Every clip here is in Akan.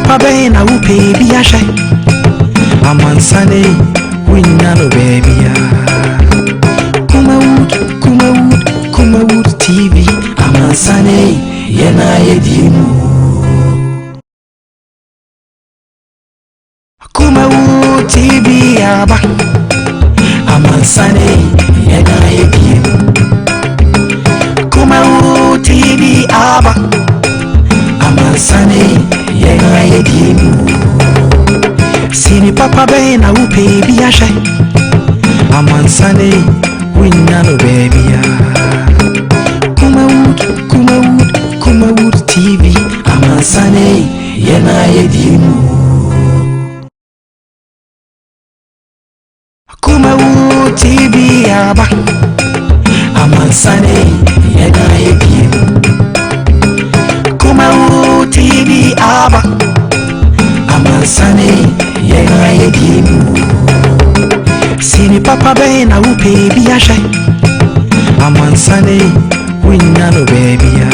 papa be na upe biashe amansane winyano baby ya Kumawood TV amansane yena yedimu Kumawood TV aba amansane yena yedimu Kumawood TV aba amansane yena yedimu Sini papa be na upe biashe amansane winyano baby ya Kumawood TV amansane yena yedimu Kumawood TV aba amansane yena yedimu Kumawood TV aba amansane yena yedimu Sini papa be na upe biashe amansane winyano baby ya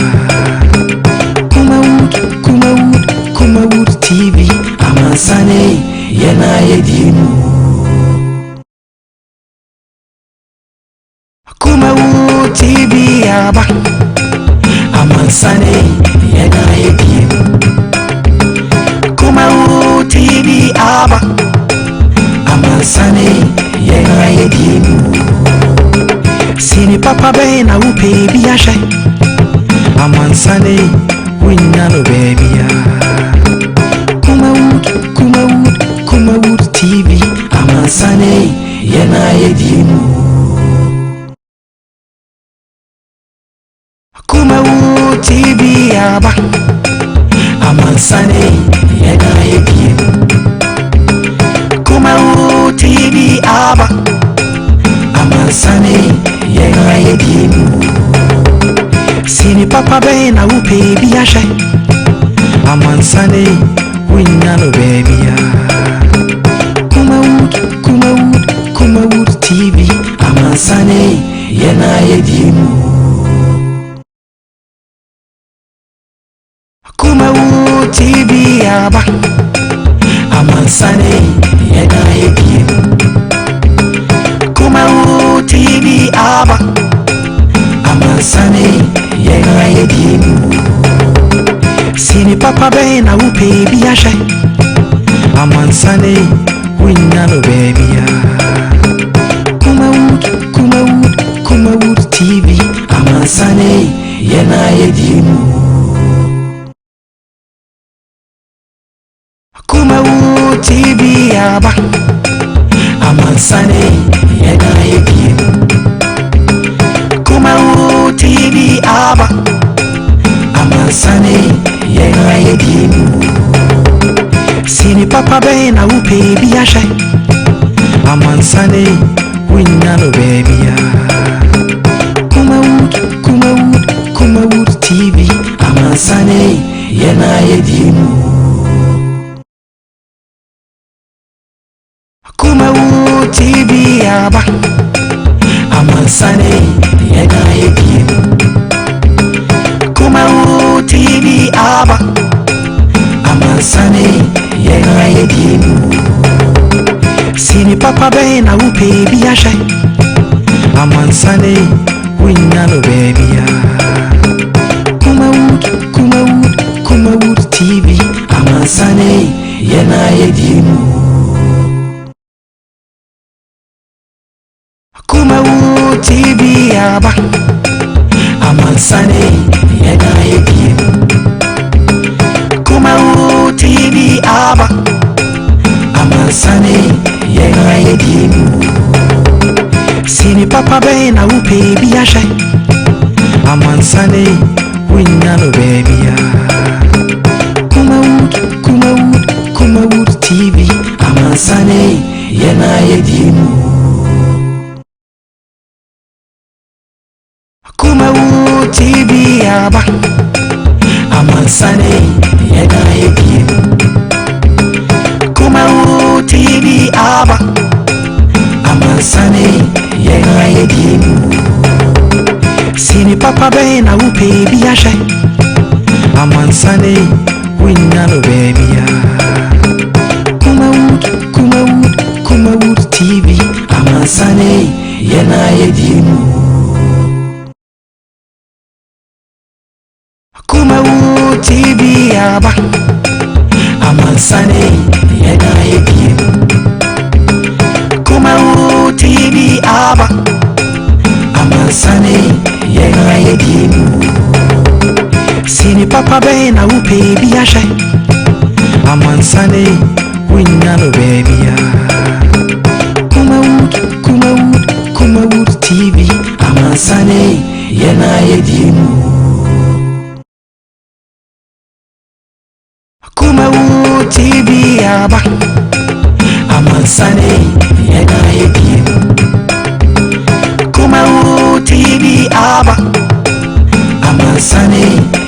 Kumawood TV amansane yena yedimu Kumawood TV aba amansane yena yedimu Kumawood TV aba amansane yena yedimu Sini papa be na upe biashe amansane winyano baby ya Kumawood TV amansane yena yedimu Kumawood TV aba amansane yena yedimu Kumawood TV aba amansane yena yedimu Sini papa be na upe biashe amansane winyano baby ya Kumawood TV amansane yena yedimu Kumawood TV aba amansane yena yedimu Kumawood TV aba amansane yena yedimu Sini papa be na upe biashe amansane winyano baby ya Kumawood TV amansane yena yedimu Kumawood TV aba amansane yena yedimu Kumawood TV aba amansane yena yedimu Sini papa be na upe biashe amansane winyano baby ya Kumawood TV amansane yena yedimu Kumawood TV aba amansane yena yedimu Kumawood TV aba amansane yena yedimu Sini papa be na upe biashe amansane winyano baby ya Kumawood TV amansane yena yedimu Kumawood TV aba amansane yena yedimu Kumawood TV aba amansane yena yedimu Sini papa be na upe biashe amansane winyano baby ya Kumawood TV amansane yena yedimu Kumawood TV aba amansane yena yedimu Kumawood TV aba amansane yena yedimu Sini papa be na upe biashe amansane winyano baby ya. Kumawood TV amansane yena yedimu. Kumawood TV aba amansane yena yedimu. Kumawood TV aba amansane yena yedimu. Sini papa bena upe biyashe amansane winyano baby ya. Kumawood TV amansane yena yedimu. Kumawood TV aba amansane yena yedimu. Kumawood TV aba amansane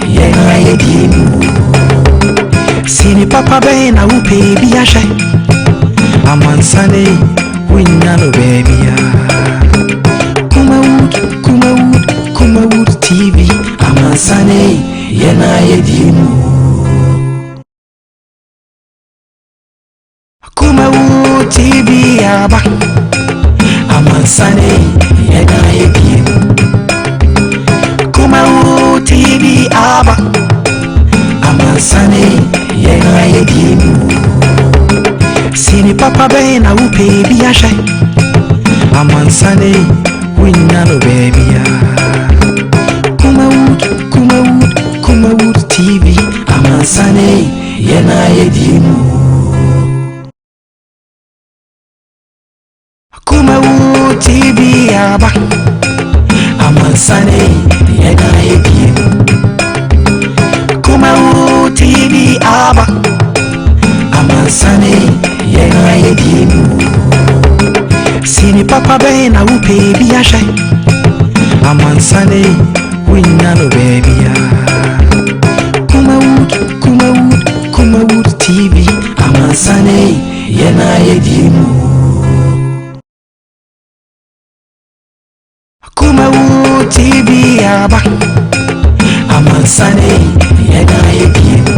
yena yedimu. Sini papa bena upe biyashe amansane winyano baby ya. Kumawood TV amansane yena yedimu. Kumawood TV aba amansane yena yedimu. Kumawood TV aba amansane yena yedimu. Sini papa bena upe biyashe amansane winyano baby ya. Kumawood TV amansane yena yedimu. Kumawood TV aba amansane yena yedimu. Kumawood TV aba amansane yena yedimu. Sini papa bena upe biyashe amansane winyano baby ya. Kumawood TV amansane yena yedimu. Kumawood TV aba amansane yena yedimu.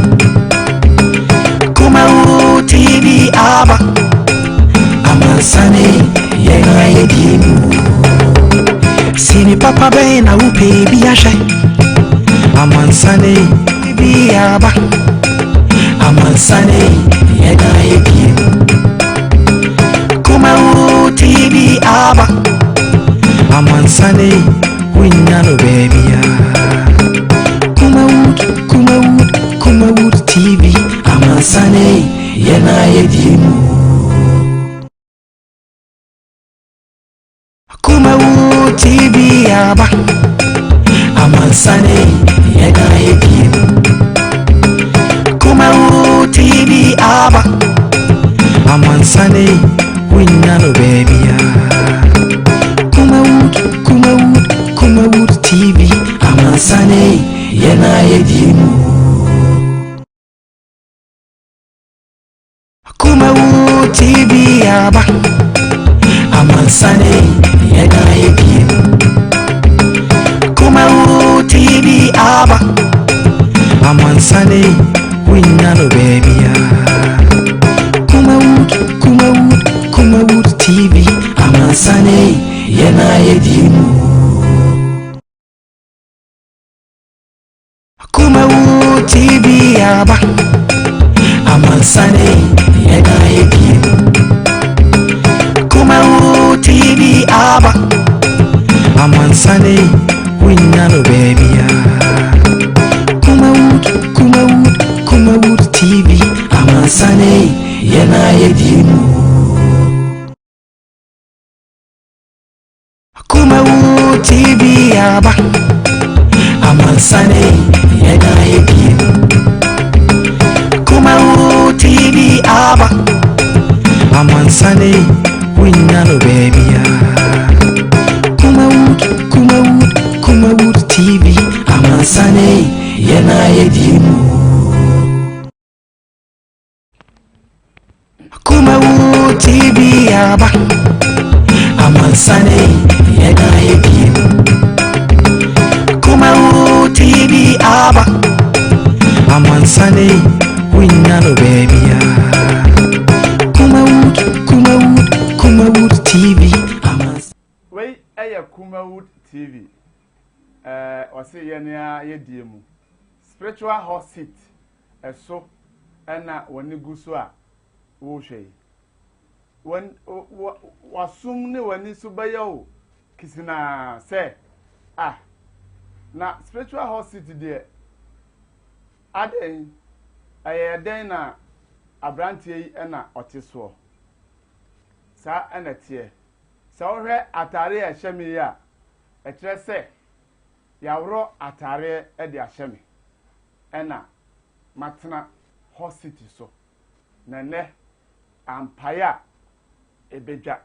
Kumawood TV aba amansane yena yedimu. Sini papa bena upe biyashe amansane TV aba amansane yena yedimu. Kumawood TV aba amansane winyano baby ya. Kumawood TV amansane yena yedimu. Kumawood TV aba amansane yena yedimu. Kumawood TV aba amansane winyano baby ya. Kumawood TV amansane yena yedimu. Kumawood TV aba amansane yena yedimu. Kumawood TV aba amansane winyano baby ya. Kumawood TV amansane yena yedimu. Kumawood TV aba amansane yena yedimu. Kumawood TV aba amansane winyano baby ya. Kumawood TV amansane yena yedimu. Kumawood TV aba amansane yena yedimu. Kumawood TV aba amansane winyano baby ya. Kumawood TV amansane yena yedimu. Kumawood TV aba amansane yena yedimu. Kumawood TV aba amansane we eye Kumawood TV or say ye diemu spiritual hot seat so na woni guso a wo hwe when wasum ne wani so bayo kisina say na spiritual hot seat there aden den na abrantie yi na oteso sa na tie sa ohwe atare a hyemi ya e kire se yawro atare e de ahyemi na matena hot city so na ne ampaya ebedwa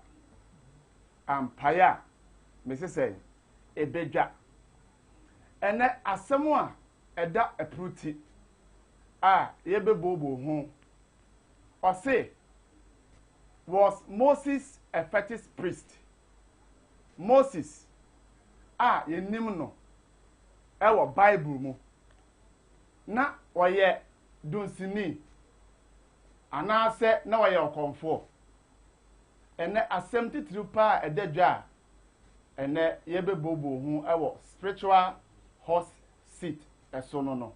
ampaya mesese ebedwa ene asemu a eda epruti yebebobo ho ose was Moses a fetish priest? Moses yenim no ewo Bible mu na oye dunsini anase na oye okonfo ene asem titiri pa edadwa ene yebebobo ho ewo spiritual horse seat eso no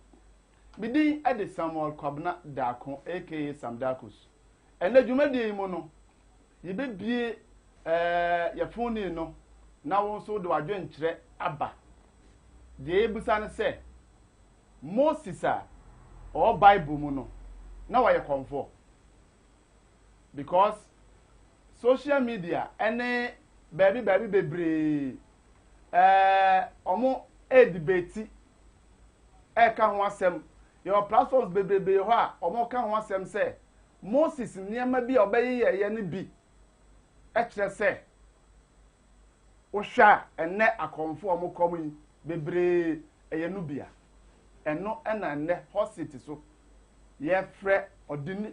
bidi ede Samuel Kwabna Dako aka Sam Dakus ene dwumadi mu no yebebie yefoni no na won so de wadwenkyere aba de ebusa ne se Moses or Bible mu no na wa ye comfort because social media ene baby bebre omo debate ka ho asem your platforms bebrebe ho a omo ka ho asem se Moses niema bi obaye ye ne bi kire se o hwa ene akomfo omo komu bebre eye no bia eno na ne hospital so ye frɛ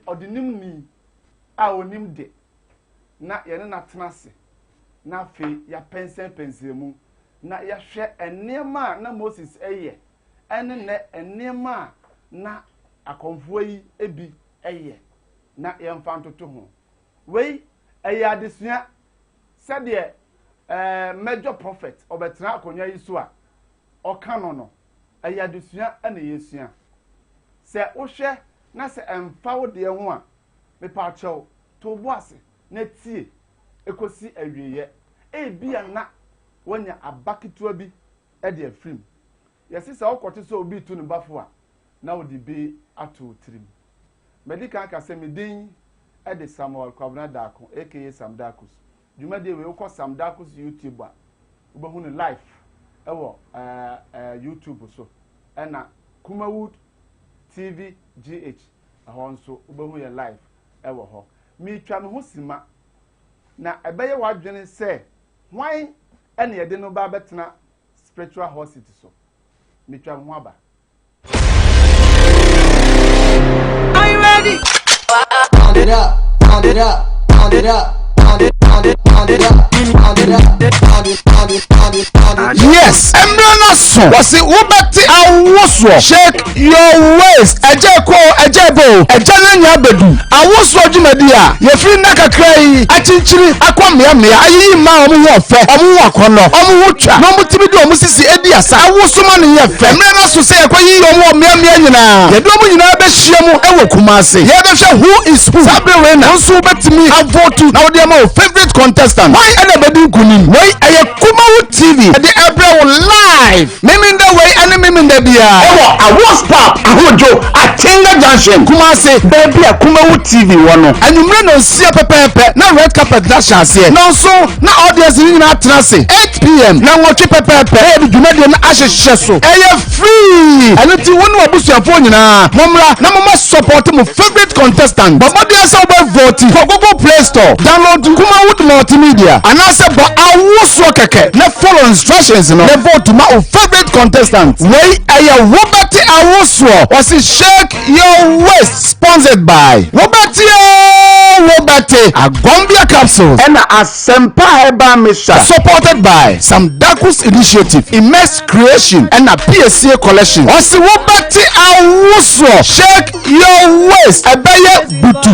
odinim ni a onim de na ye ne na tenase na fe ya pensemu na ya hwɛ enema na Moses eye ene ne enema na akomfo yi ebi eye na ye mfa ntoto ho wei eye adesua sɛde major prophet obetra akonya yi so a ɔka no eye adesua na yesua sɛ wo hwɛ na sɛ emfa wo de ho a me pa kyɛw to boase na tie ekosi awieye bia na wonya abaketua bi de afrim yesi sɛ wokote so obi tu ne bafo a na wo de bi ato tirim medical ka sɛ medin de Samuel Kwabna Dako aka Sam Dakus dwumade we wo Sam Dakus YouTube a wo ne live ewo YouTube so na Kumawood TV GH ahon so wo ye live ewo ho mi twa me ho sima na ebeye wadwene se hwan ene ye de no ba betena spiritual hospital so mi twa me ho aba. Are you ready? Pound it up, pound it up, pound it up. Yes, Embrace was it Ubati Awoswo. Shake your waist. Ejeko, Ejebo, Ejananya Bedu. Awoswo Jumedia. Ye free naka cray. Achinchiri, Aquamia, ayi ma omu wafe, omu wakono, omu wucha. No mutibidu omusisi ediasa. Awosuma ni yefe. Embrace say akwayi omu mia nyina. Ye domu nyina be hyiemu ewo Kumase. Ye be hwe who is who. Sabe wena. Nso betimi avotu. Na odi ma favorite contestant. Why anybody kunim? Why aye Kumawood TV. The Ebra live. Mimi the way and mimi the bia. Ewo awos pap ahojo Atenga Junction. Kumase baby Kumawood TV wono. Anumre no sia pepepe na red carpet dash ase. No so na audience ni na trance 8 p.m. na nwotwe pepepe e bi dwumade na ahyehye so. Eye free. Ani ti wonu abusuafo nyina. Momra na mama support mo favorite contestant. Babodi asa oba vote for Google Play Store. Download Kumawood multimedia. Anase bo awoswo keke na follow instructions no. The vote my favorite contestant. Wey aya Robert Awoswo was shake your waist sponsored by Robert Agombia capsules and Asempa Heba Misha supported by Sam Dakus Initiative, Immense Creation and a PSA collection. Was Robert Awoswo shake your waist. Abaya butu.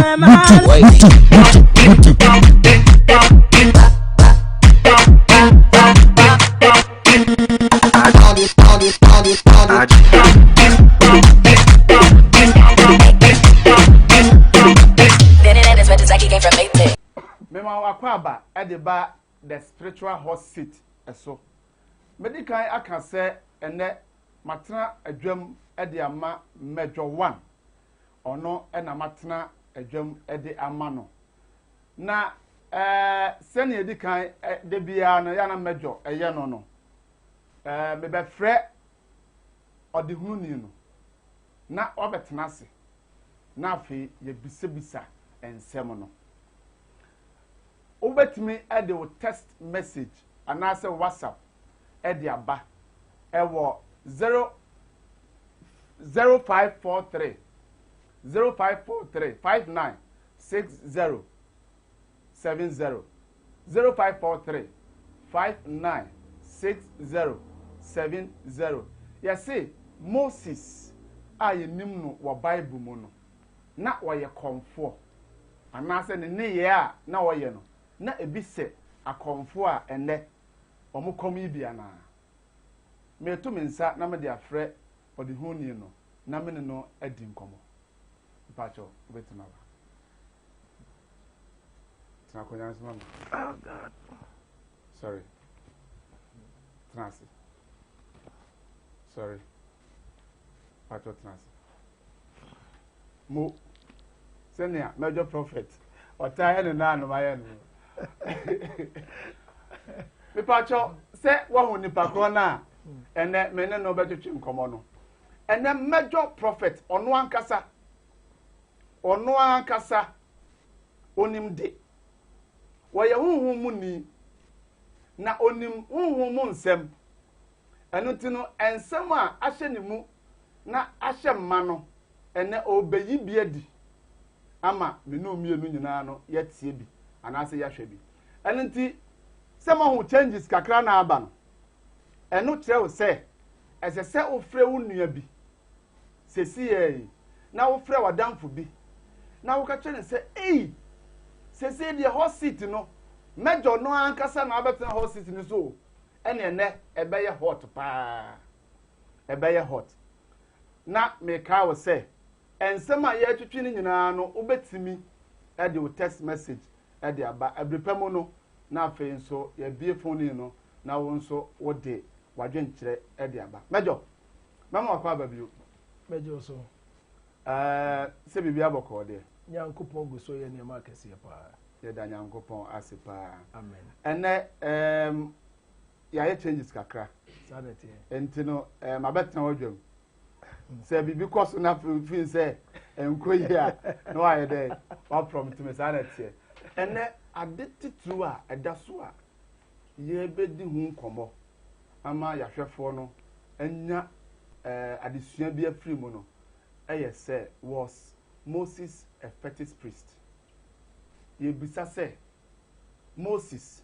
Mema wakwaba edeba the spiritual hot seat eso. Medical aka say ene matena adwam ede ama medwo 1. Ono ena matena adwam ede ama no. Na sene edikan de bia no ya na medwo eye no no. Me be frɛ odehuni no. Na obetena ase. Na afi ye bisebisa ensem no. Ubetimi ede wo text message anase WhatsApp ede aba ewo 0543 5960 70 0543 5960 70. Yesi Moses ayenim no wo Bible mu no na wo ye komfo anase ne ye a na wo ye no na ebi se akomfo a ene omukomi bia na metu mensa na me de afrɛ odehuni no na me no adi nkomo pacho betima ba tna konya nsema no oh god sorry sorry pacho mo senia major prophet otaye ne na maye no me pacho se wo hu nipa ko na ene me ne no betwetwe nkomo no ene major prophet ono ankasa onim de wo ye huhu mu ni na onim huhu mu nsem eno ti no ensem a ahye ne mu na ahye mma no ene obeyi bia di ama me no mienu nyina no yetie bi anase yahwe bi eno nti sema hu changes kakra na aba no eno kire wo se esese ofre wo nua bi sesi ye na wo frɛ wadamfo bi na wo ka kyene se sesi de hot seat no mejo no ankasa na abetena hot seat ni so ene ebeye hot pa ebeye hot na me ka wo se ensem a ye twetwe ni nyina no obetimi e de wo text message e de aba abrepam no na afei nso ye bie phone no na wo nso wo de wadwenkyere e de aba mejo mama akwa babio mejo so se bibia aboko de nyankopon gu so ye ne ma kese pa ye da nyankopon ase pa amen ene ya ye changes kakra sanity enti no mabetena wadwam se bibi koso na fin se enkoyi a no aye dey wa promise me sanity ene adetitu a edaso a ye bedi hu nkomo ama yahwefo no enya adesua bi afiri mu no say was Moses a fetish priest. Ye bisa say Moses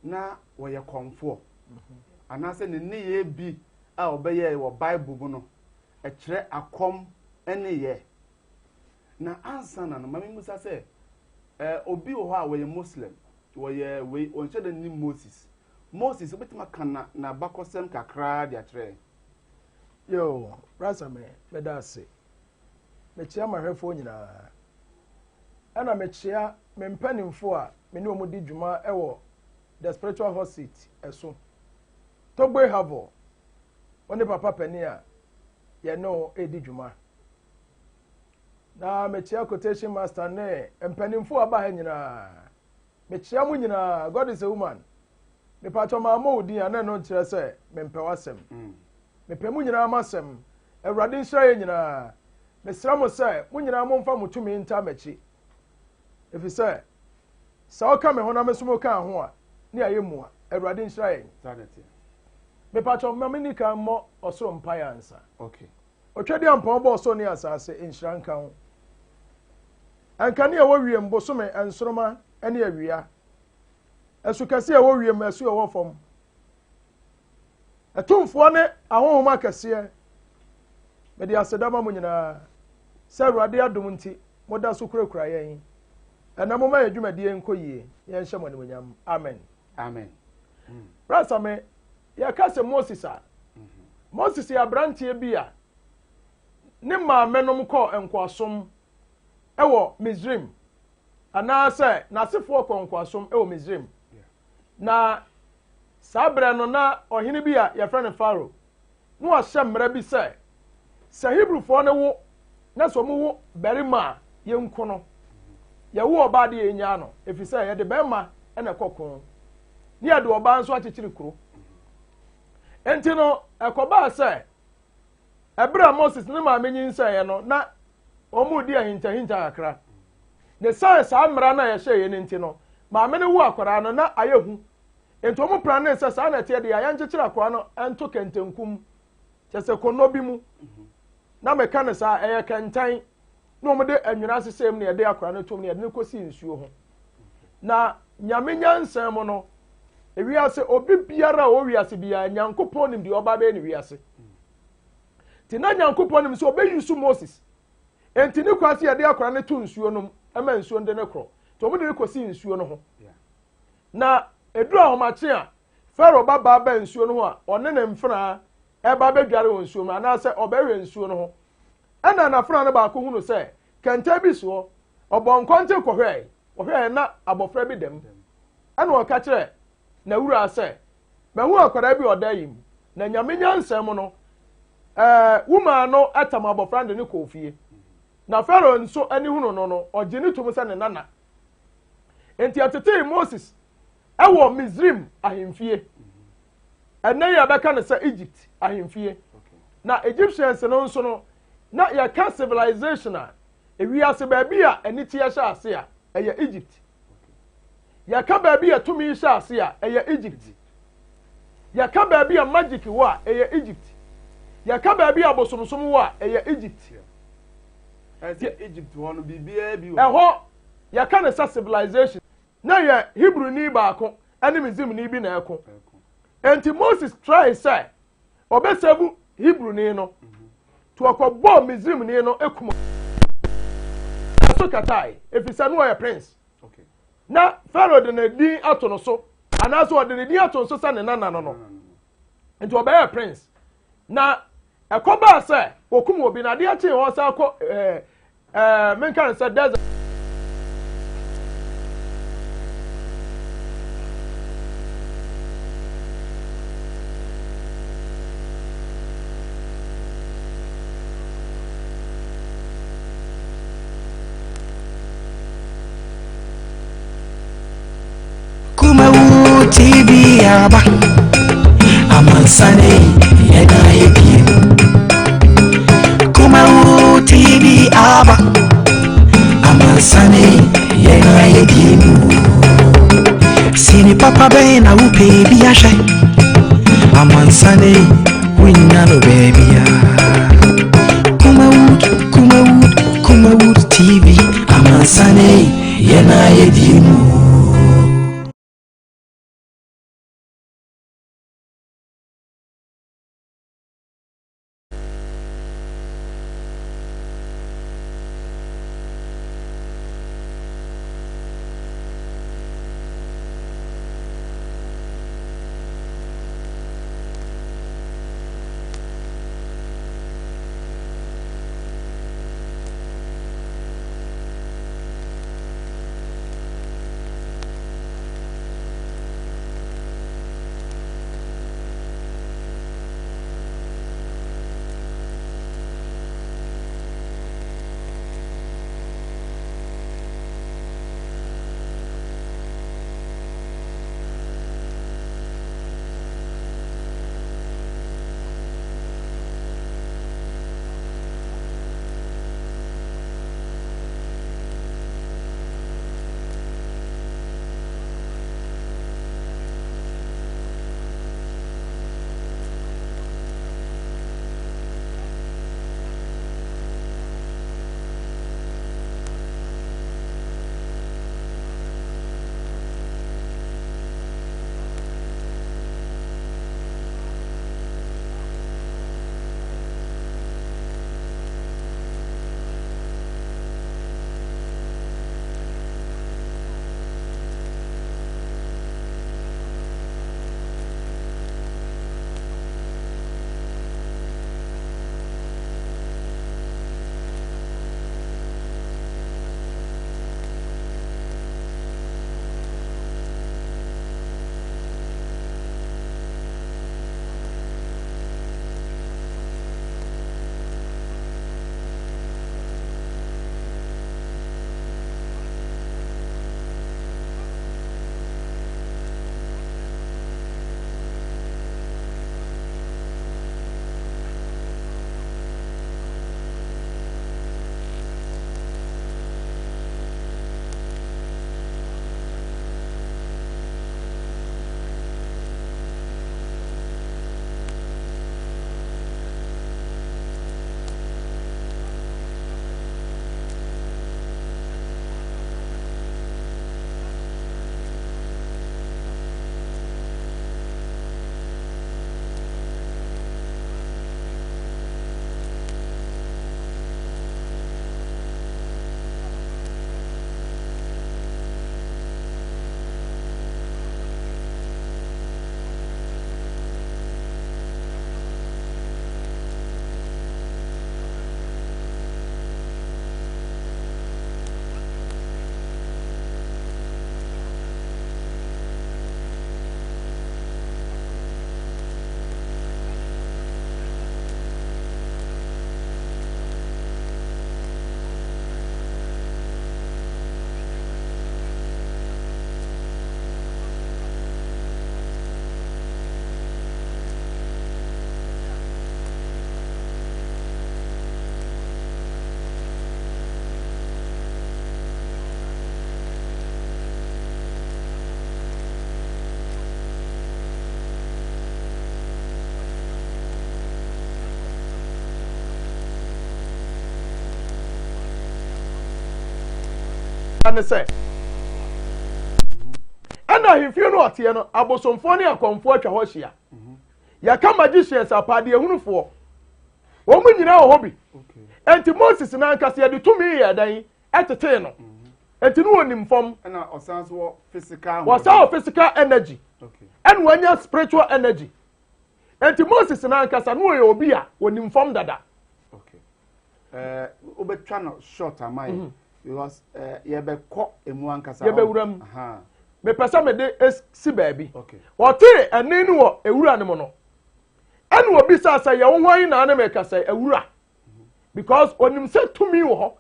na wo ye komfo. Anase ne ye bi a obeye wo Bible bu no e kire akom ene ye. Na ansa na no mami musa say obi wo ha wo ye Muslim wo ye we onche de ni Moses obetima kana na bakosem kakra dia kire. Yo rasame medase mechia mahwefo nyina ana mechia mempanimfo a me ne omudi dwuma ewo the spiritual hot seat eso togbe havo oni papa pani a ye no edi dwuma na mechia quotation master ne empanimfo aba ha nyina mechia mu nyina God is a woman me pato ma mo odi ana no kire se mempewasem mepe mu nyina amasem awurade nhyira ye nyina mesra mo sɛ mo nyina mo mfa mo tumi nta machi efi sɛ o ka me ho na me so mo ka ho a ne aye mu a awurade nhyira ye sanity me pato ma me nika mo osoro mpa ya ansa okay otwadi ampa bo so ne asase nhyira nka ho anka ne wo wiem bosome ensoroma ene awia esu kase wo wiem esu wo fom atumfo ne ahohoma kase me de asedama mo nyina sɛ awurade adom nti moda so kurakura yɛn ɛna mo ma yɛdwumadie nkɔ yie yɛn hyɛ mo animonyam amen amen rasa me ya ka se Moses a Moses ya brantie bi a ne maame nom kɔ nkwasom ɛwɔ Misraim anaasɛ n'asefo kɔ nkwasom ɛwɔ Misraim na sabre no na ɔhene bi a yɛfrɛ ne Pharaoh no ahyɛ mmara bi sɛ Hebrewfoɔ ne wo na so mu wo barima yɛnko no yɛwo ɔbaa de yɛnya no efisɛ yɛde bɛrima ɛna kɔkɔn ne yɛde ɔbaa nso akyekyere kuro enti no ɛkɔbaa sɛ ɛberɛ Moses ne maame nyinsɛeɛ no na ɔmo di ahintahinta kakra ne sɛ saa mmara na yɛhyɛ yɛ ne enti no maame ne wo akwaraa no na ayɛ hu enti ɔmo plan ne sɛ saa na ɛteɛ de ayɛnkyekyere akwaraa no ɛnto kɛntɛnkum kyɛ sɛ kono bi mu na meka ne saa ɛyɛ kɛntɛn na ɔmo de anwina asesɛm ne yɛde akwaraa no tom ne yɛde ne kɔsi nsuo ho na nyame nyansɛn mu no ewiase obi biara a owiase biara nyankopɔn nim deɛ ɔba bɛyɛ ne wiase ti na nyankopɔn nim sɛ ɔbɛyusu Moses enti ne kwase yɛde akwaraa no to nsuo no ɛma nsuo no de ne korɔ ti ɔmo de ne kɔsi nsuo no ho na eduru ahomakye a Pharaoh baba ba nsuo no ho a ɔne ne mfena ɛba bɛdware wɔ nsuo mu anaasɛ ɔbɛhwɛ nsuo no ho ɛna n'afena no baako hunu sɛ kɛntɛ bi soɔ ɔbɔ nkɔnte ɔhwɛɛ na abɔfra bi dɛm ɛna ɔka kyerɛ na wura sɛ mahu akwadaa bi ɔda yi mu na nyame nyansɛm mu no wuma no atam abɔfra de ne kɔ fie na Pharaoh nso ani hunu no ɔgye ne tom sɛ ne nana enti atete Moses ɛwɔ Misraim ahemfie ɛnɛ yɛ bɛka ne sɛ Egypt ahemfie na Egyptians no nso no na yɛka civilization a ewiase baabi a ani tie hyɛ ase a ɛyɛ Egypt yɛka baabi a tumi hyɛ ase a ɛyɛ Egypt yɛka baabi a magic wɔ a ɛyɛ Egypt yɛka baabi a bosomsom wɔ a ɛyɛ Egypt Egypt hɔ no biribiara bi wɔ ɛhɔ yɛka ne sɛ civilization na yɛ Hebrew ni baako ɛne Misraim ni bi na ɛko enti Moses try sɛ ɔbɛsɛbu Hebrew ni no to akɔbɔ Misraim ni no ekum aso katai efisɛ no ɔyɛ prince na Pharaoh de ne din ato no so anaasɛ ɔde ne din ato no so sɛ ne nana no enti ɔbɛyɛ prince na ɛkɔbaa sɛ okum obi na adeɛ kyee hɔ sɛ akɔ menka ne sɛ desert TV aba amansane yena yebie Kumawu TV aba amansane yena yebie Sini papa be na upe bi ahwe amansane winya no baby ya Kumawu TV amansane yena yebie ne say ana himfie no ote no abosomfo ne akomfo atwa ho hia ya ka magicians apade ehunufo wo mu nyina wo hobi enti Moses na nkase ya de tumi ya dan etete no enti no wonim fom na osanso physical physical energy and wanya spiritual energy enti Moses na nkasa no ye obi a wonim fom dada obetwa no short amai because ye be ko emu ankasa ye be wuram me pesa me de si baabi wote ene ni wo ewura ne mo no ene obi sa ye wo hwan na na me kasa ewura because onim se tumi wo ho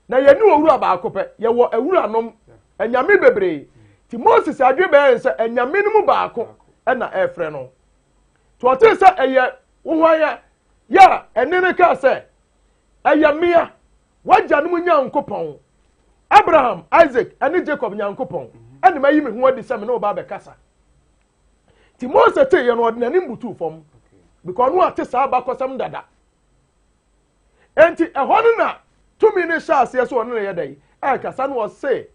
na ye ni owura ba akopɛ ye wo ewura nom anyame bebre ti Moses adwe be ense anyame no mu ba ako na efre no to wote se eye wo hwan ya ene ne ka se ayamia wagya no mu nyankopɔn Abraham Isaac and Jacob nyankopɔn ene mayi me ho adi se me no ba be kasa ti Moses te ye no ordinary mbutu fom because no ate sa ba kosam dada enti ehonu na tumi ne sha ase so no ye dai kasa no say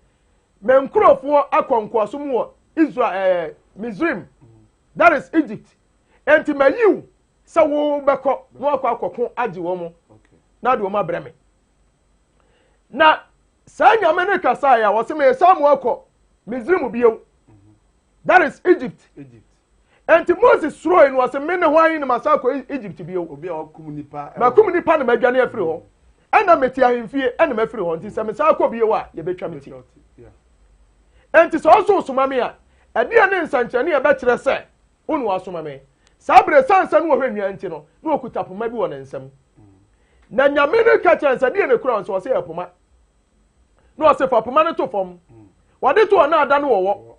me nkrofo akonkoaso mu Israel Misrim that is Egypt enti mayiw se wo beko no akoko agi wo mo na de wo ma breme na sa nyame ne kasa ya wo se me samu akọ Misrim biyo that is Egypt enti Moses suro inu wo se me ne hwan ni masako Egypt biyo obi a komunipa ma komunipa na madwane afiri ho ena meti ahemfie ena mafiri ho nti se me sako biyo a ye betwa meti enti so so soma me a ade ne nsankyane e be kire se unu asoma me sabre sansa no hwe nwa nti no na okuta poma bi wo ne nsam na nyame ne ka chansa de ne kura nso se epoma no se fa poma ne to fom wade to na ada no wo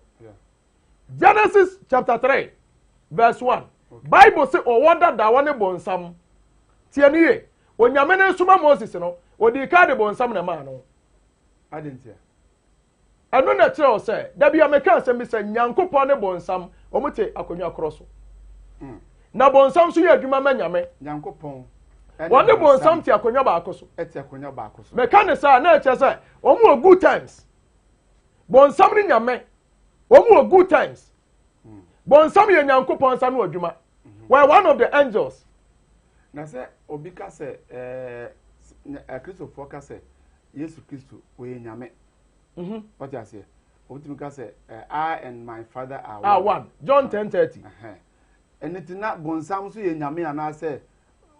Genesis chapter 3 verse 1 Bible say owo dada wone bonsam tie ne ye onyame ne suma Moses no odi ka de bonsam na ma no adentia eno na kire o say da bia me kan asem bi say nyankopon ne bonsam omote akonwa kroso na bonsam so ye adwuma ma nyame nyankopon wone bonsam ti akonwa ba akoso eti akonwa ba akoso me kan say na kire say omo good times bonsam ni nyame omo good times bonsam ye nyankopon sa no adwuma were one of the angels na say obi ka say Christopher ka say Yesu Kristo we nyame what you say obi ka say I and my father are one John 10:30 enitina bonsam so ye nyame ana say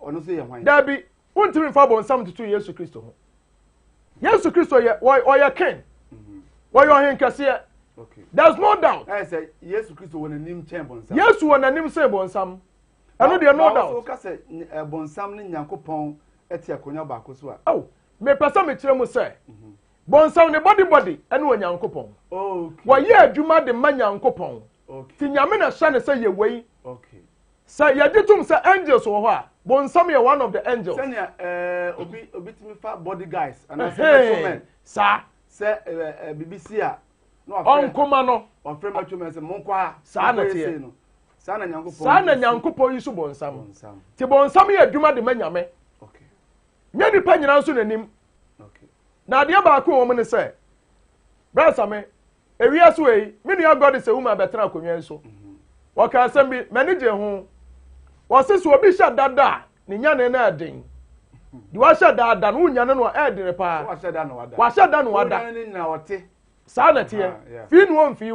ono so ye hwan dabi untimi fa bonsam tutu Yesu Kristo ho Yesu Kristo ye oya king wo yo hin kase okay there's no doubt I say Yesu Kristo wona nim chen bonsam Yesu wona nim say bonsam eno de no doubt so ka say bonsam ni nyankopon eti akonya ba akoso a oh me pesa me kire mu say bonsam ne body eno nyankopon okay wo ye adwuma de ma nyankopon okay ti nyame na hye ne say ye wei okay say ye ditum say angels wo ho a bonsam ye one of the angels senya obi timi fa body guys and say sa say BBC a no onkoma no ofre machumen say monkwa sa na tie no sa na nyankopon yi so bonsam ti bonsam ye adwuma de ma nyame okay nya nipa nyina so nanim okay na de ba ko wo me ne say brasa me ewiase we me nua God is a woman betra akonwa nso wo ka asem bi manage ho wo se so obi hya dada ne nya ne na adin di wa hya dada no nya ne no edin pa wa hya dada no wada wa hya dada no wada ni na wote sa na tie fi no on fi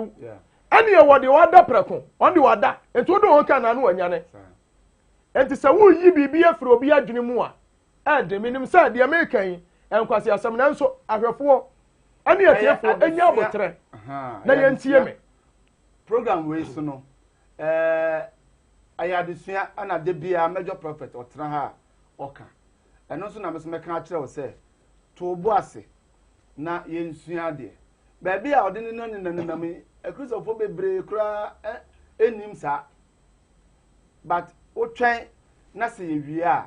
ani ye wo de wada preko on de wada ento do won kan na no anya ne enti se wo yi bibi afro obi adwene mu a edin minim sa de american enkwase asem na nso ahwefo ani atiefo enya abotre na ye ntie me program we so no ayadesua ana de bia major prophet otra ha oka eno so na me so me kan akire wo se to obu ase na ye nsua de ba bia odene no na me Christopher bebre kura enim sa but o twen na se ye wie a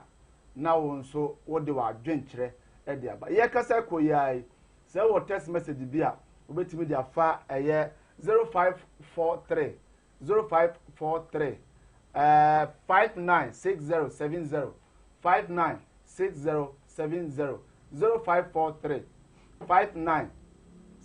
na wo nso wo de wa dwenkire e de aba ye kasa koyai se wo text message bia obetimi de afa eye 0543 596070 596070 0543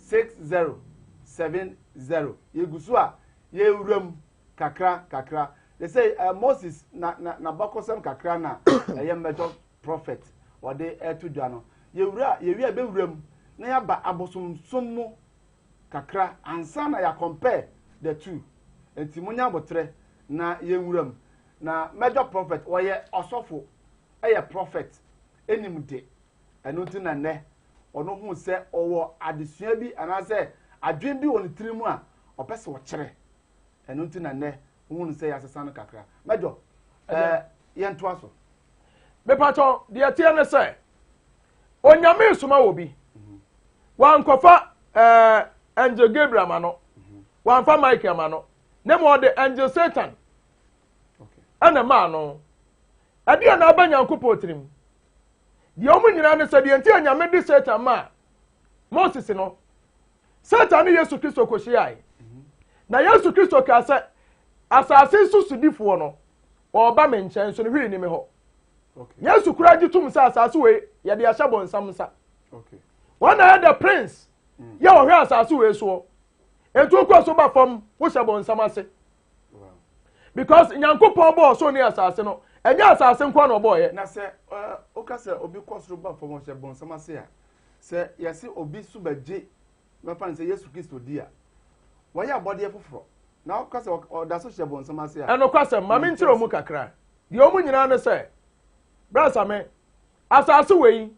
6070 yegusu a ye wuram kakra they say Moses na bakosem kakra na ye major prophet or they to dwa no ye wura ye wi be wuram na ya ba abosomsom mu kakra ansa na ya compare the two enti munya botre na ye wuram na major prophet or ye osofo prophet enim de eno ti na ne ono hu se owo adesua bi anase adwen bi won tirimu a opese wo kire eno ti na ne hu se ya sesa no kakra major ye nto aso me pato de tie ne se onyame suma wo bi wan kofa angel Gabriel mano wan fa Michael mano ne mo de angel Satan okay ana ma no ade na abanyankopɔ tirim de omu nyina ne se de enti anyame de Satan ma Moses no Satan ne Yesu Kristo ko hyiai na Yesu Kristo ka se asase susudifo no oba me nkyɛn so ne hwiri ni me ho okay Yesu kura gitum sa asase we ye de ahyabɔ nsam sa okay one had the prince ye wo hwe asase we so etu ko so ba fam wo hyabɔ nsam ase because nyankopɔn bɔ so ne asase no enya asase nkwa na oboye na se o ka se obi kosoro ba fom hye bon sama se a se yesi obi subaje me fa se Yesu Kristo dia wo ya abode foforo na o ka se o da so hye bon sama se a eno kwa se mame ntire omu kakra de omu nyina ne se brasa me asase we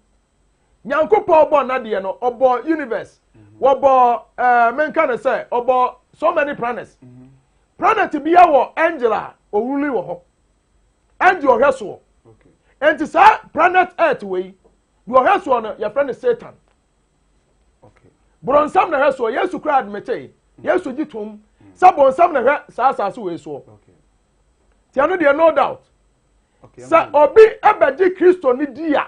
nyankopɔn bɔ na de no obo universe wo bo menka ne se obo so many planets planet bia wo angela owuli wo ho and your hustle. okay And to say planet Earth way, your hustle no your friend is Satan. okay But on some the hustle, yes to cry admit, yes to jitum, some on some the sa way so. okay Tiano there no doubt. okay Sa obi ebedi Christo ni dia.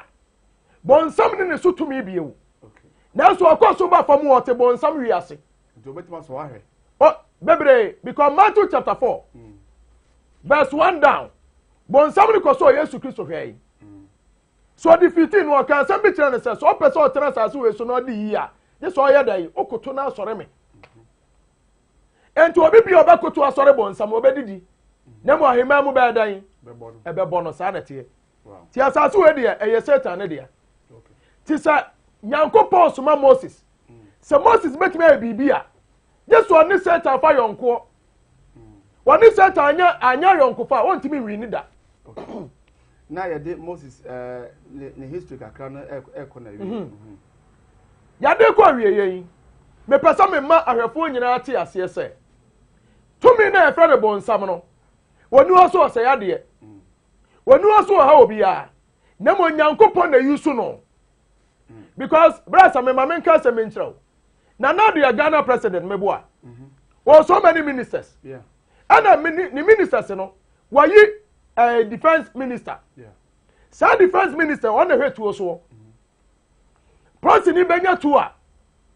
Bon some ni so to me bi ewu. okay Now so akọ so ba fam water bon some wi ase. do betima so ahwe Oh, bebre because Matthew chapter 4 verse 1 down. Bon somebody ko so Yesu Kristo hwai. So the 15 no kan some be kire say so person o tena sase we so no di yi a. Ye so ye dai okoto na asore me. Enti obi bi obakoto asore bon sam obedidi. Na mo ahema mu be dan. Ebe bono sa na tie. wow Ti asase we de eye Satan ne de. okay Ti sa Nyankopɔn soma Moses. Se Moses betime e bibia. Yesu oni Satan fa yonko. Woni Satan anya yonko fa won timi wi ni da. okay na ya de Moses ne history kakra no ekona wi Ya de ko awie yen. Me pesa me ma ahwefo nyina ate ase se. Tumi na e frede bon sam no. Woni oso o se ya de. Woni oso ha obi a. Na mo Nyankopɔn na yusu no. Because brasa me ma menka se me nkyerɛw. Na do ya Ghana president meboa. So many ministers. yeah And the ministers no wayi defense minister. yeah Sa defense minister on the head to so. President ni benya to a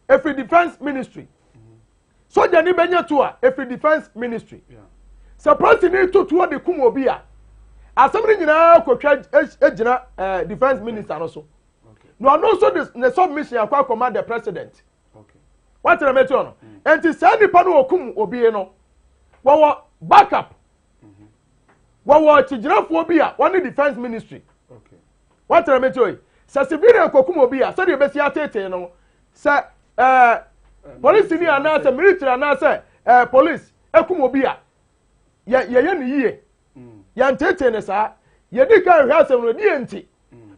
every defense ministry. Soldier ni benya to a every defense ministry. yeah So president to the kum obi a. Assemble nyina kwatwa ejina defense minister no so. okay No also this the submission akwa command the president. okay What am I telling you? And to send the panu okum obi no. Wawa backup. Wawa chijirafo obi a one defense ministry. okay What am I telling you? Sa civilian kokum obi a say the best atete no. Sa police ni ana say military ana say police ekum obi a ye ni yie. Ya ntete ne sa ye di ka hwe asem no di enti.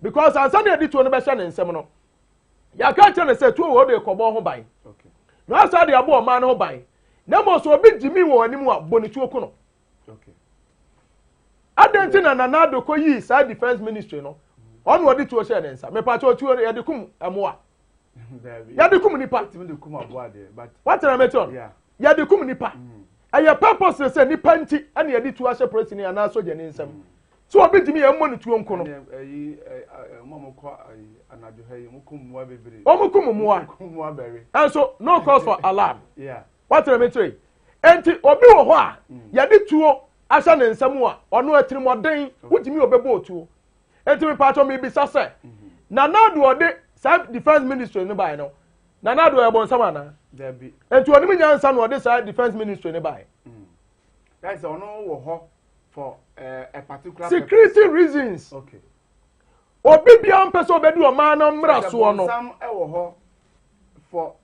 Because ansa na edito no be hye ne nsem no. Ya ka tell say tu wo de kobo ho ban. okay No asa de abo ma no ho ban. Na mo so obi jimi wo animu a bonitu oku no. okay Adentina na nado ko yi sa defense ministry no. On wodi tu o hye ne nsa. Me pa to tu ye de kum amoa. Ya de kum nipa. timi de kuma bo ade but What am I telling you? yeah Ya de kum nipa. Aya purpose say nipa nti ana ye de tu ahye president ana so je ne nsam. So obi jimi ye mmonu tu onku no. ayi mama ko anajo hayi mukum muwa bebre Omukum muwa. muwa bere And so no cause for alarm. yeah What am I telling you? Enti obi wo ho a ya de tuo ahye ne nsam a ono atirimodен wutimi obebo tuo. Enti me pa to me bisa say na do ode self defense ministry no by no na na do e bonsam ana there be enti oni nyansa no de say defense ministry ne bai guys ono wo ho for a particular security purpose. reasons Okay. obi bia mpese obedi o ma na mmra so no Bonsam e wo ho for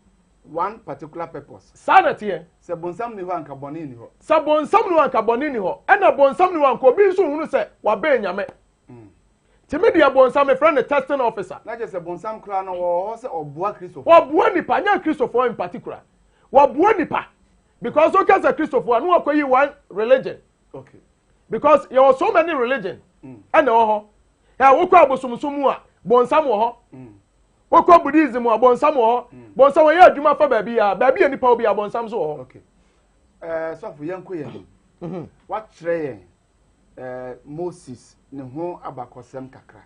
one particular purpose. sanate Se bonsam ni ho anka boni ni ho. sa bonsam no anka boni ni ho e na bonsam no anka obi nso hunu se wa be nyame timi dia bonsam e friend testing officer Na je se bonsam kra no wo se oboa Christopher. oboa nipa nya Christopher in particular oboa nipa because okay say Christopher no akoyi one religion. Okay. Because there are so many religion and ho ya wokọ abosomsomu a bonsam wo ho wokọ Buddhism a bonsam wo ho bonsam ya adwuma fa baabi ya nipa obi a bonsam so wo ho. Okay. So for yanko yen. What kire yen Moses ne ho abakosem kakra.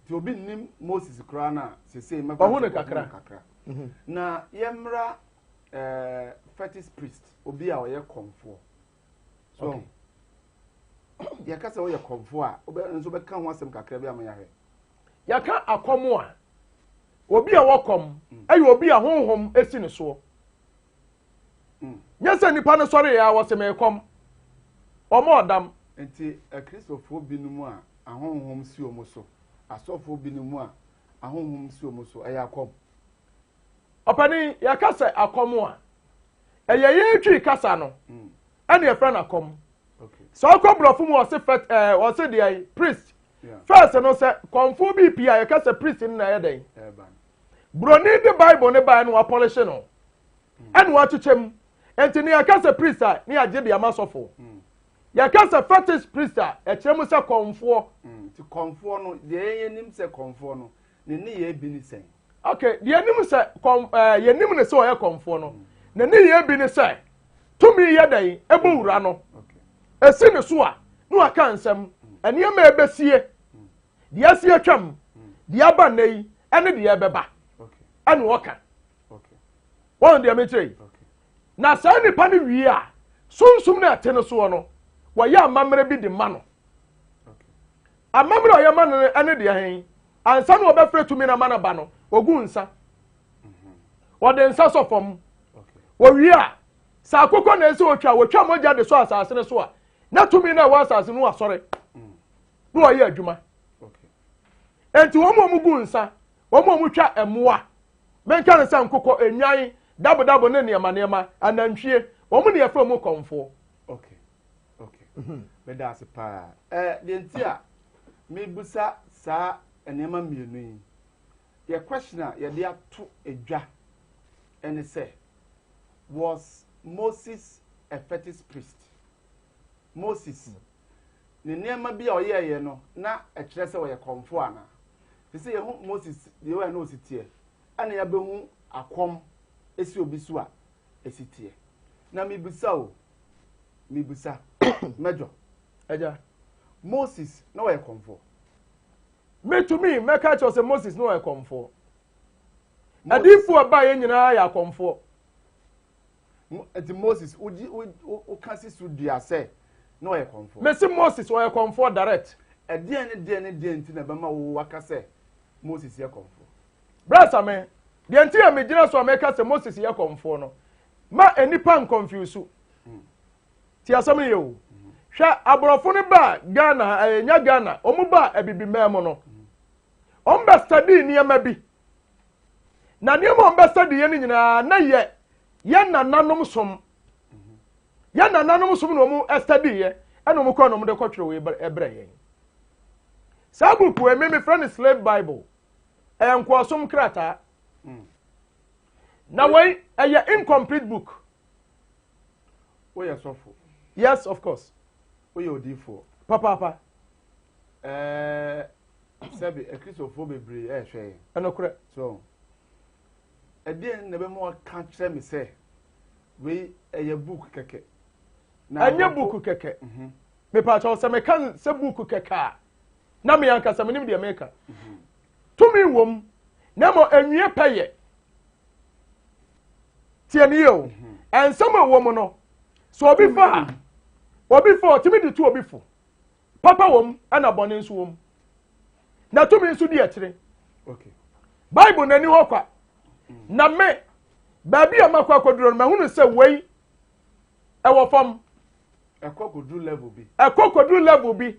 Ti obi nim Moses kra na sesei maka ho ne kakra. Na yemra fetish priest obi a oye komfo. So okay. Ya kasa wo ye komfo a nso be ka ho asem kakra bi amanyare. Ya ka akomo a obi a wokom ayi obi a honhom esi ne so. Nyesa nipa ne sori ya wo se me kom. Omo odam Enti Christopher binumu a ahonhom si omoso. Asofo binumu a ahonhom si omoso eya kom. opani ya kasa akomo a eye twi kasa no ene e friend akom. Okay. So akobrofo mu o se fet o se dey priest. Yeah. First no say konfo bi pia you kasa priest ni na yeden. Ban. Broni the Bible ne ba no polish no. And what to chem. Enti ni akasa priest a ni agye de amasofo. Ya kasa fetish priest a e kire mu say konfo. Ti konfo no de yenim say konfo no ne ne ye bi ni sen. Okay, the enim say yenim ne say o ye konfo no. Ne ne ye bi ni say to me yeden ebo wura no. Okay. Esi ne so a no aka nsem ene ma ebesie. De asie twam. De aba nei ene de ebeba. Okay. Ane woka. Okay. One de ametrei. Okay. Na sa nipa ne wie a sunsum na ate no so no wa ya amamre bi de ma no. Okay. Amamre o ya ma no ene de hen ansa no obefre tumi na ma na ba no ogu nsa. O de nsa so fom. Okay. Wo wie a sa akoko na esi otwa moja de so asase ne so a na tumi na wa asase no asore. No ye adwuma. Okay. Enti wo mo gu nsa wo mo twa emoa menka ne san kokko enwan dabo ne niema anantwie wo mo ne yefra mo konfo. Okay. Okay. Me da se pa. De nti a me busa sa enema mienu yi. Your question ye dey ato edwa ene say was Moses a fetish priest? Moses ne niema bi a oyeye no na e kire se wo ye konfo ana. Ti se ye hu Moses de we na ositie ana ya behu akom esi obi so a esitie. Na me busa o. Me busa mejo Eja Moses na wo ye konfo. me to me make catch us Moses no e konfo. Adifo aba ye nyina ya konfo. Enti Moses o kansi su dua se na wo ye konfo. Me si Moses o ye konfo direct. de nti na bema wo waka se Moses ye konfo. Brasa me de nti ya me gina so make say Moses ye konfo no. Ma enipa confuse. Ti asam ye o. Hwa aborofo ne ba Ghana enya Ghana omu ba abibi mem no. Omba study niema bi. Na niema omba study ye nyina na ye nananom som. Ye nananom som no mu study ye eno mu kɔ no mu de kɔtwere we ebre ye. Sa book we me friend slave Bible. Enkosom krata. Na we incomplete book. We ye sofo. Yes, of course. We odifo. Papa. Sabi Christopher bebre hwe. Enokure. So edin na be mo ka kire me say we eye book keke. Na anya book keke. Me pa cha se me kan se book keke a. Na me yanka se me nim de America. Tumi wom na mo anwie peye. Tie ni yo. Ensam wom no. So obi fa timi di tu obi fo. Papa wom ana bone nso wom. Na tumi nso di akire. Okay. Bible nani ho kwa. na me baabi a makɔ akɔduro no mahunu sɛ wei ɛwɔ fam ɛkɔkɔduru level bi ɛkɔkɔduru level bi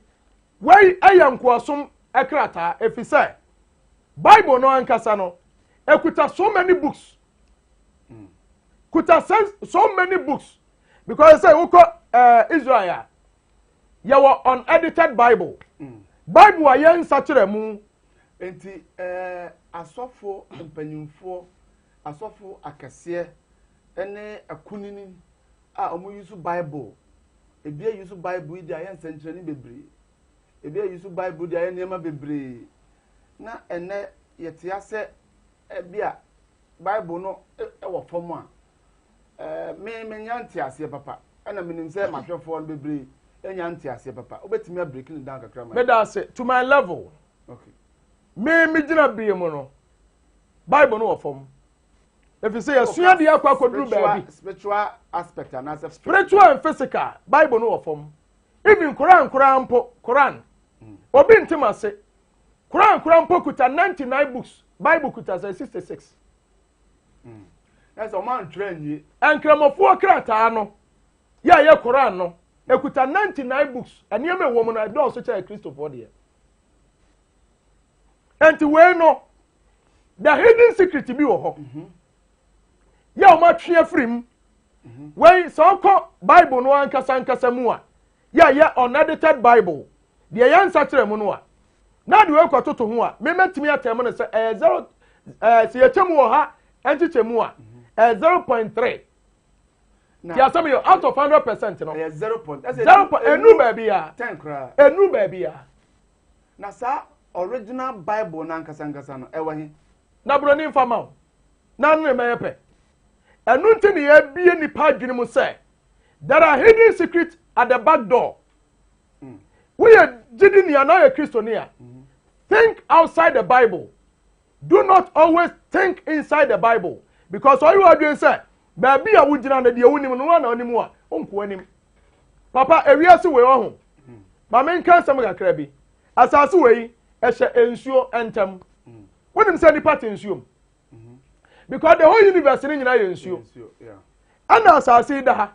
wei ɛyɛ nkoasom ɛkrataa efisɛ bible no ankasa no ekuta so many books kuta so many books because say wokɔ Israel yɛwɔ unedited bible bible a yɛn nsakyerɛ mu enti asɔfo mpanyimfoɔ asɔfo akɛseɛ ɛne akunini a ɔmo use bible ebi use bible di ayɛ nsɛnkyerɛnne bebree ebi use bible di ayɛ nneɛma bebree na ɛnɛ yɛte asɛ ebi a bible no ɛwɔ fam a me nya nte aseɛ papa ɛna menim sɛ mahwɛfoɔ no bebree enya nte aseɛ papa obetumi a break it down kakra ma me da ase to my level okay me gyina bie mu no bible no wɔ fam efi sɛ yɛsua deɛ akɔ akɔduru baabi spiritual aspect and as spiritual and physical bible no wɔ fam even Quran mpo Quran obi ntim ase Quran mpo kuta 99 books bible kuta 66 that's a man train enkramofoɔ krataa no yɛ Quran no ekuta 99 books ɛnneɛma ɛwɔ mu no ɛdɔɔso kyerɛ Kristofoɔ deɛ enti wei no the hidden secret bi wɔ hɔ yɛ ɔmo atwe afiri mu wei sɛ ɔkɔ bible no ankasa mu a yɛ unedited bible deɛ yɛn nsa kyerɛ mu no a na de wei kɔtoto ho a memetumi atɛm no sɛ ɛyɛ 0 sɛ yɛkyɛ mu wɔ ha ɛnkyekyɛ mu a 0.3 ti asɛm yɛ out of 100% no ɛyɛ 0. enu baabi a 10 kra enu baabi a na saa original bible na nkasa no ɛwɔ he na broni mfama o na no mɛyɛ pɛ enu nti ne yɛbie nipa adwene mu sɛ there are hidden secrets at the back door we are gidi ni ana yɛ Kristoni a think outside the Bible do not always think inside the Bible because all you are doing say baabi a wugina na deɛ wonim no na onim a onko anim papa ewiase we ho ma men kan sam kakra bi asase we ɛhyɛ ensuo entam wonim sɛ nipa te nsuo because the whole universe ni nyina yɛ nsuo ana asase da ha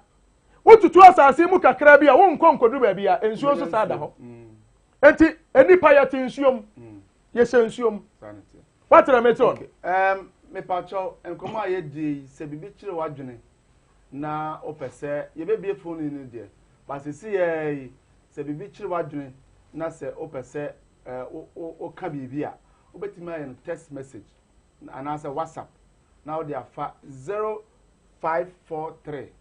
wotutu asase mu kakra bi a wonkɔ nkodu baabi a ensuo so saa da hɔ enti enipa yɛ te nsuo yɛ hyɛ nsuo what am I saying me pacho enkomo aye di se bibi kire wadwene na opese ye bebie phone ni de ba se si ye se bibi kire wadwene na se opese o ka bibi a obetima ye text message and as WhatsApp now they afa 0543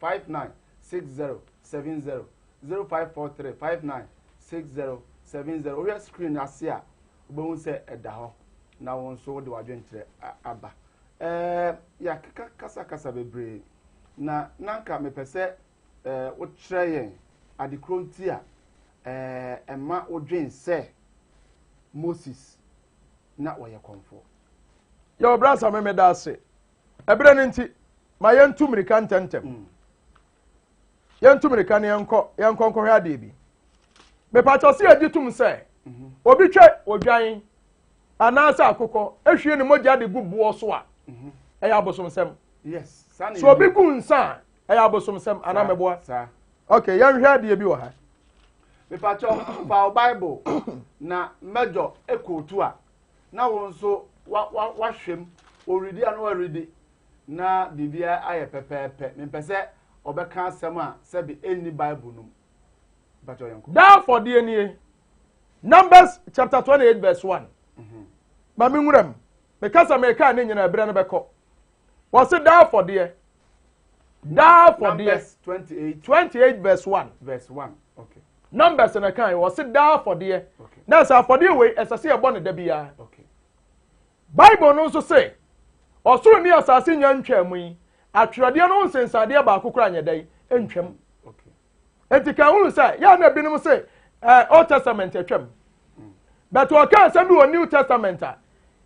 596070 0543 596070 o screen asia obo se eda ho na won so de wadwentre aba ya kasa bebre na nanka mepese wo kire yen adekronti a ema odwen se Moses na wo ye konfo yo brasa me da ase ebre ne nti ma yentu mirika ntentem yentu mirika ne yenkɔ hwe ade bi me pa cho se agitum se obi twe odwan anasa akokɔ ehwie ne mogya de gu buo so a ɛyɛ abosomsɛm yes so obi gu nsa ɛyɛ abosomsɛm ana meboa okay yan hwɛ ade bi wɔ ha me pa cho fa Bible na major ekotu a na won so wa hwem oridi anu oridi na bibia ayɛ pɛpɛpɛ me pɛsɛ obɛka asɛm a sɛ bi any Bible no pa cho yanko therefore die nie Numbers chapter 28 verse 1 Mami nwuram because America ne nyina ebere no bɛkɔ was it therefore there Numbers 28 verse 1 okay Numbers na kan was it therefore there na sa for there we esase ebo ne da bia okay Bible no nso say osoro ni asase nya ntwamu yi atwerɛdeɛ no nsensade ba akokora nya dai entwam okay etika hu say ya na binom say Old Testament atwam but o kan say bi o New Testament a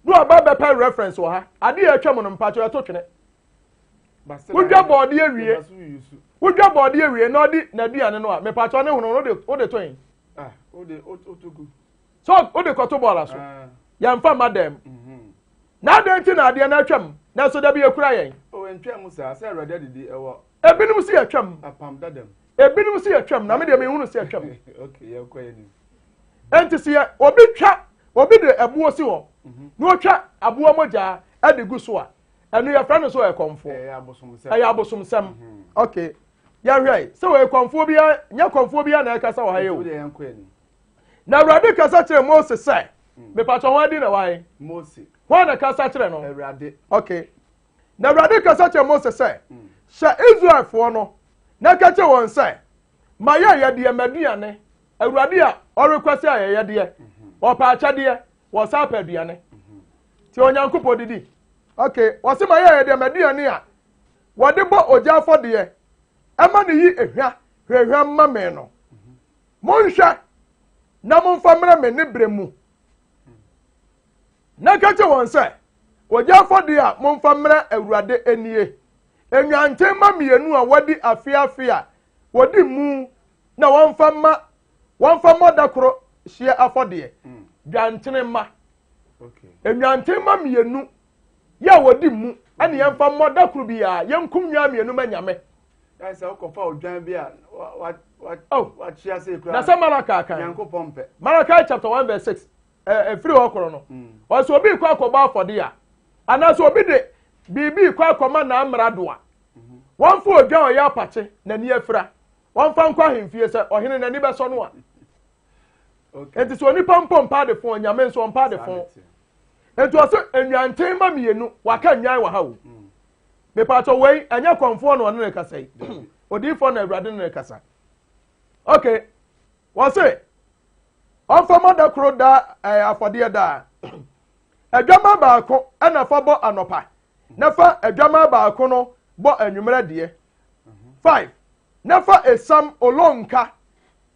do aba bepa reference wo ha ade ya atwam no mpacho ya to twene wodwa body awie na odi na duane no a mepacho ne hono o de toyin o de otogu so o de koto bola so ya mfa madam na denti na ade na atwam na so da bi ekura yen o entwam sa say rede didi ewo ebinim si atwam apam dadam ebinim si atwam na me de me hunu si atwam okay ye kwa ni enti si obi de ebuo si ho na otwa aboa moja ade gu so a enu ya fra no so e komfo ya abosomsem okay ya hwai so we komfo bia nya komfo bia na ekasa wo ha ye na awurade kasa kire Moses say me patwa ho adi na wai Moses ho na kasa kire no awurade okay na awurade kasa kire Moses say sha Israel fo no na ka kire won say ma ye de maduane awurade a orekwase ayeye de o pa acha de wo sa pa aduane ti onyankopɔ didi okay wo se ma ye de maduane a wo de bo oja afode e ma ne yi ehwa hwehwa ma me no monhwa na momfa mra me ne bremu na ka che won se oja afode a momfa mra awurade enie enwanten ma mienu a wodi afiafia wodi mu na wonfa modakoro hie afode dwantene ma okay enwanten ma mienu ya wodi mu ane yemfa modakoro bia yenkum nwa mienu ma nyame say okofa odwan bi a wa chia say kura na sa Malaka kan yankopon pe Malachi chapter 1 verse 6 free okoro no o so obi kwa akoba afode a ana so obi de bibi kwa akoma na amrado a won fa odwan o ya apache na ni afira won fa nkwa hemfie se ohene na ni be so no a okay enti so onipa mpompa de fon nyame so ompa de fon enti o so enwanten ma mienu waka nwan wa ha wo me pato wei anya konfo no ne kasai odifo na awurade ne kasa okay wọ́n sẹ́ ọ̀nfọ̀mọ́dà kúrò da afọ̀díẹ̀ da ẹ̀dwọ́mà baako ẹ̀nà fa bọ́ anọ̀pa nẹ́fà ẹ̀dwọ́mà baako no bọ́ ẹ̀nwumrẹ́ díẹ̀ 5 nẹ́fà esam olónka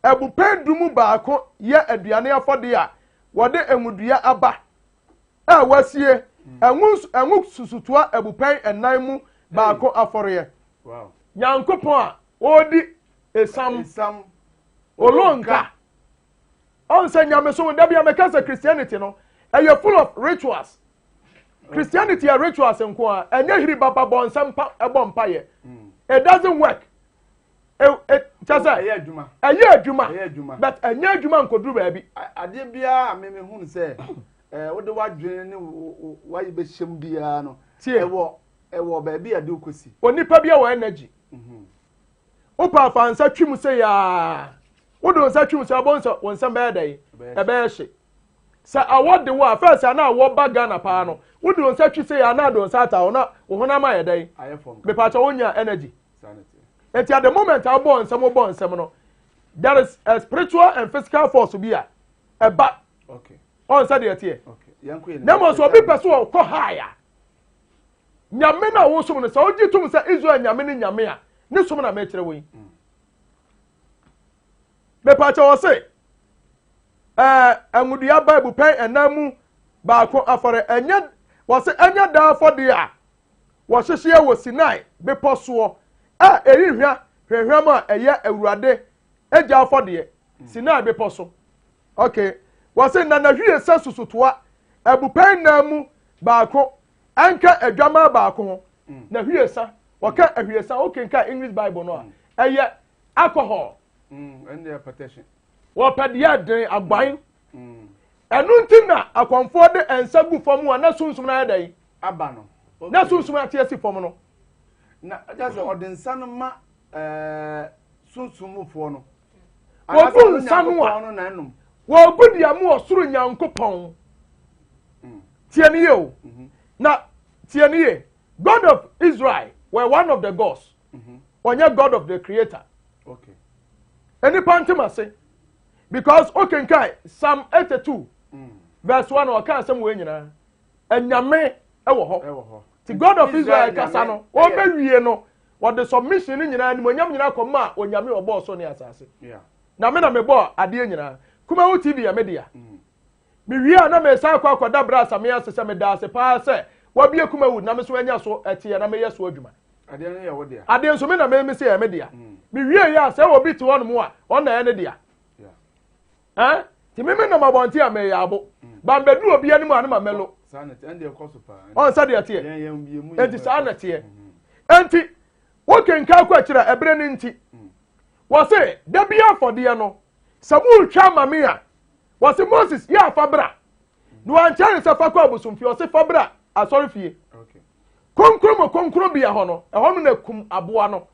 ẹ̀bùpẹ́ dumu baako yẹ ẹ̀duane afọ̀díẹ̀ a wọ́de ẹ̀ngudua aba ẹ̀ wọ́sie ẹ̀ngu susutua ẹ̀bùpẹ́ ẹ̀nan mu baako afọ̀rẹ́yẹ nyankopɔn a wọ́di esam olonka onse nyame so da bia meka say Christianity no e full of rituals Christianity are rituals nko a enye hiri baba bonsam pa ebompa ye it doesn't work just say adwuma but enye adwuma nkoduru ba bi ade bia ameme hu se wo de wadwene ne wayi be hyem bia no ewo ba bi ade ukosi onipa bia wo energy opa fansa twim se ya wodo nsa twum se abonso wonsa be dai e be hye sa awode wo first na wo baga na pa no wodo nsa twi se ya na do nsa ta wo na wo hona ma ye dai me pa cha wonya energy sanity at the moment abo nsem no there is a spiritual and physical force bi a eba okay on sa de tie okay yanko ye na mo so bi person ko haya nyame na wo som no sa ogi tum sa Israel nyame ni nyame a ni som na me kire wo yi me pa cha wo se anwudua bible pen enamu baako afore enya wo se enya da afode a wo hyehye wo Sinai be poso eri hwehwam a eye awurade eja afode Sinai be poso okay wo se na hwie sa susutoa abupen namu baako anka adwama baako ho na hwie sa wo ka ahwie sa okay ka English Bible no a eye alcohol and their protection wo padia den agban enu ntina akonfo de ensagu fom a na sunsum na dai aba no na sunsum na tie si fom no na just odinsa no ma sunsum fo no wo bu nsanu a no na enum wo gudia mu osoro nyankopon tie ne yo na tie ne ye God of Israel were one of the gods onye God of the creator okay any pantimase because okay kai Psalm 82 verse 1 or kan sam we nyina anyame ewo ho ti God of Israel kasa no o be wie no what the submission nyina ni monyam nyina koma onyame obo so ne asase yeah na me bo ade nyina kuma wo TV ya media me wie na me sa akwa da bra asame asese me da ase pa se wa bie kuma wu na me so anya so etie na me yeso adwuma ade no ye wo dia ade nso me na me se ya media me wie ya se wo bi ti won mu a on na ye ne dia ti me na mabonti a me ya abo ba mbedu obi ani mu anu ma melo Sanity and the cost of on Saturday at here. It is sanity. Auntie, what can calculate a brain inti? Was it, there be for the ano. Samuel Chama Mia. Was it Moses? Yeah, Fabra. Do I chance of a cobblesome for your Fabra? I sorry for you. Okay. Concrum be a honor, a honor cum abuano.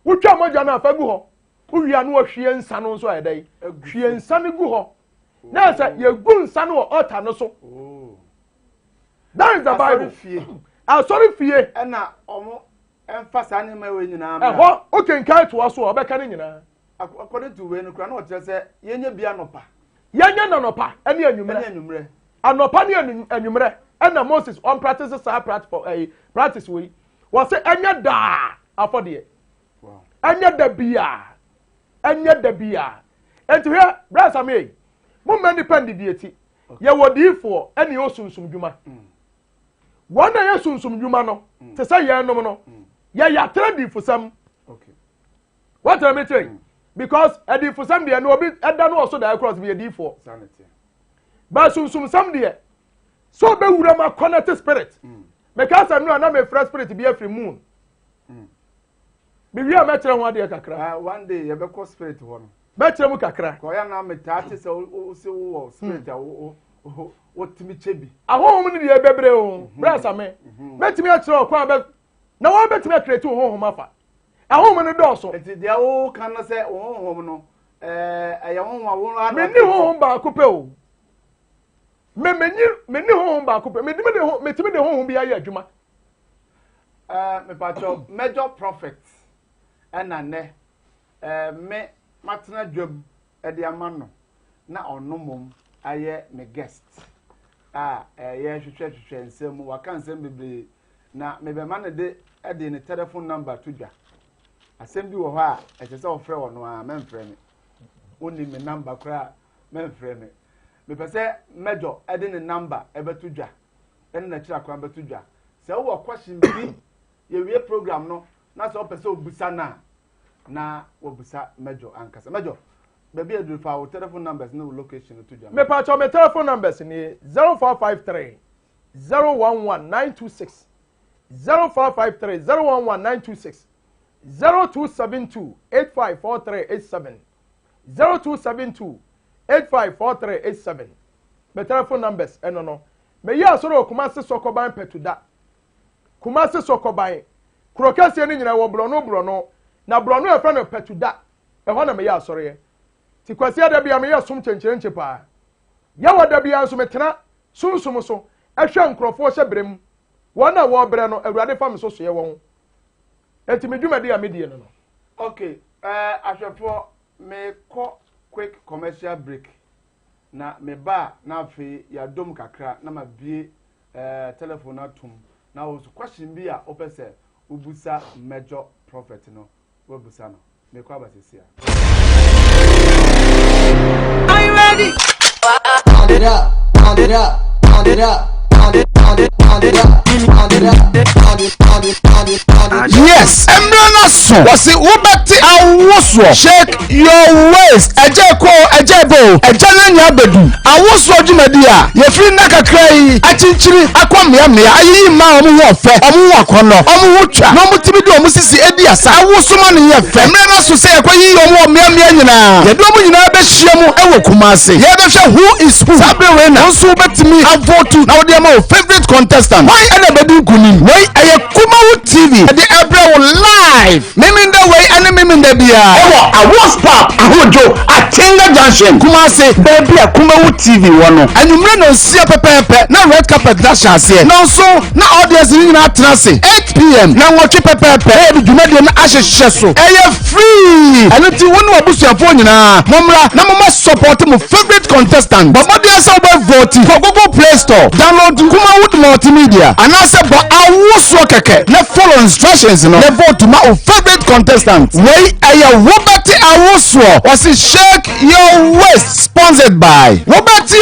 Which are Majana Faguho? Who are no she and son also a day. She and Sunny Guho. Now, sir, your good son or otter no so. That is the Bible. I'm sorry for you. And now, almost emphasize animal when you know. What? Okay, carry to us or back in. According to when you cannot just say, Yenya Bianopa. Yanya Nanopa, any number. Anopa and number. And Moses on practices practice for a practice way. Was it any da after the any the beer. Any the beer. And to hear, brass I may. Woman depended deity. Ya were dear for any osun sum juma. One day soon some jumano. To say ya no. Ya trade for some. Okay. What am I saying? Because I did for some day, no bit, and then also that across me a D4. Sanity. But soon some dear. So be would my connected spirit. Because I know I'm a fresh spirit to be every moon. Be we are better one day kakra. One day you have a spirit one. Better kakra. Koyana me tatis so spirit what to me chebi. A home in the bebre, brass a me. Bet me at all, quite. Now I bet me a create to home offer. A home in the door so. They are all can say, oh, no. I won't many home by couple. Many home by couple. Me the home be a juma. Me pacho major prophet and ane me matna job at the amano na on no mum aye me guest yeah hwehwe nsem wa kan nsem bebre na me be man de e de ne telephone number to dwa asem bi wo ho a e se ofre wo no a memfre me oni me number kra memfre me me pese major e de ne number e be to dwa en na kira kra be to dwa se wo question bi ye wie program no na se opese obusa na obusa major ankasa major baby adru fa wo telephone numbers no location to jam me pa cho me telephone numbers ni 0453 011 926 0453 011 926 0272 854387 0272 854387 me telephone numbers eno no me ya soro Kumasi Sokoban petuda Kumasi Sokoban krokase ni nyina wo brono na brono e fra no petuda e ho na me ya soro ye ti kwasi ada bia me ya som chenchenche pa ya wada bia so metena sunsum so ehwe nkrofo hye brem wona wo bre no awurade fa me so so ye won enti medwumade ya medie no okay ahwefo me ko quick commercial break na me ba na afi ya dom kakra na ma bie telephone atum na wo question bi a opese ubusa major prophet no wo busa no me ko abasisi a. Are you ready? Pound it up, pound it up, pound it up, pound it, pound it, pound it up, pound it up, pound it, pound it, pound it, pound it. Yes, Emrana so. Was it ubati awoswo? Shake your waist. Ejeko, ejebo, ejananya bedu. Awoswo jumedia. Ye free naka cray. Achinchiri akwa mia. Ayi ma omu wofe. Omu wakono. Omu wucha. No mutimidu omu sisi edi asa. Awoswo mani ye fe. Emrana so say akwa yi omu mia nyina. Ye do omu nyina be shiemu ewo Kumasi. Ye be sha who is who. Sabe we na. Nso betimi avotu. Na odi ama favorite contestant. Why ene bedu kunim? Why aye Kumawu TV. The April live. Mimi the way and mimi the bia. Ewa a WhatsApp ahojo Atenga Junction. Kumasi baby a Kumawu TV wono. Anumre no sia pepepe na red carpet dash ase. No so na audience ni na trance 8 p.m. na wochi pepepe e bi dwumade na ahyehye so. Eye free. Anu ti wonu abusuafo nyina. Momra na mama support mo favorite contestant. Babodi asa oba vote for Google Play Store. Download Kumawu multimedia. Anase bo awuso keke. Na follow instructions no. Na vote ma o favorite contestant. Wey aya Wobati awuso. Wasi shake your waist. Sponsored by Wobati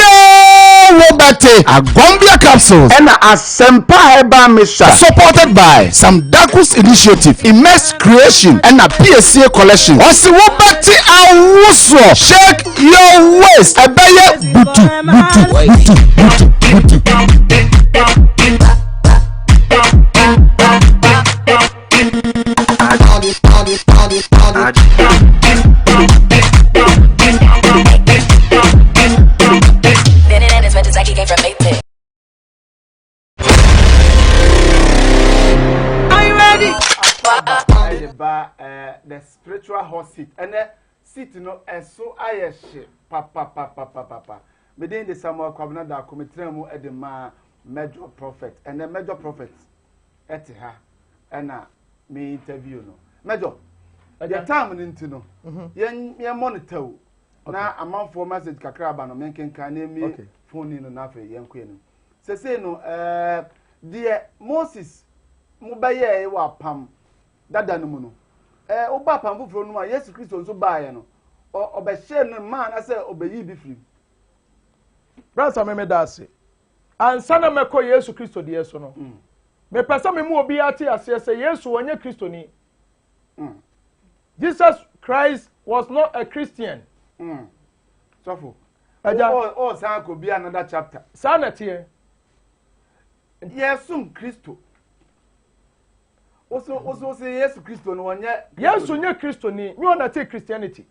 Agombia capsules. And Asempa Eba Misha. Supported by Sam Dakus Initiative, Immense Creation, and a PSA collection. Wasi Wobati awuso. Shake your waist. Ebeye butu. hot seat and seat no so I shit papa within the Samuel Kwabena da komitremu e de ma major prophet and the major prophet ete ha and me interview no major the time into no yen monitor na amanfo message kakra aba no menkenka na mi phone no na fe yen kwe no se no de Moses mu baye wa pam dada no mu no oba pam fufuro no a Yesu Kristo nso baaye no obehye no ma na se obeyi bi firi brasa me dase ansa na meko Yesu Kristo de yeso no me pesa me mu obi ate ase se Yesu onye Kristo ni Jesus Christ was not a Christian. So oh san ko bi another chapter. Sanate. Yesu Kristo. Also say Yesu Kristo no onye Yesu nye Kristo ni. Me ona take Christianity.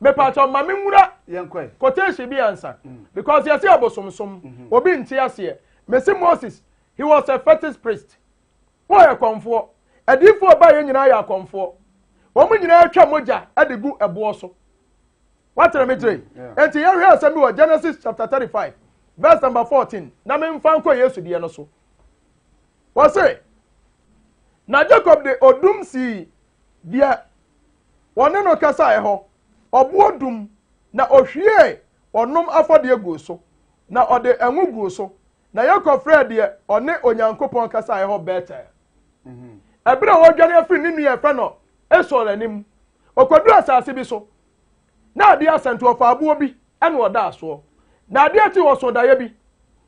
Me pacho ma me nwura yenkoi. Quotation bi answer. Because you see abosomsom. Obi nti ase. Me say Moses, he was a fetish priest. Why a komfo? Adifo ba ye nyina ya komfo. Omo nyina atwa moja adegu ebo so. What am I saying? Enti ye hwe asemi wo Genesis chapter 35 verse number 14. Na me mfa nko Yesu die no so. Wo say na Jacob de odum si dia wone no kasa ho obo odum na ohwie onom afode egu so na ode enwu gu so na Jacob frɛ de one onyankopɔn kasa ho better. Ebere wo dwane afri ni nu ye frɛ no eso lanim okodu asase bi so na ade asento of abuo bi ene oda aso na ade ati wo so da ye bi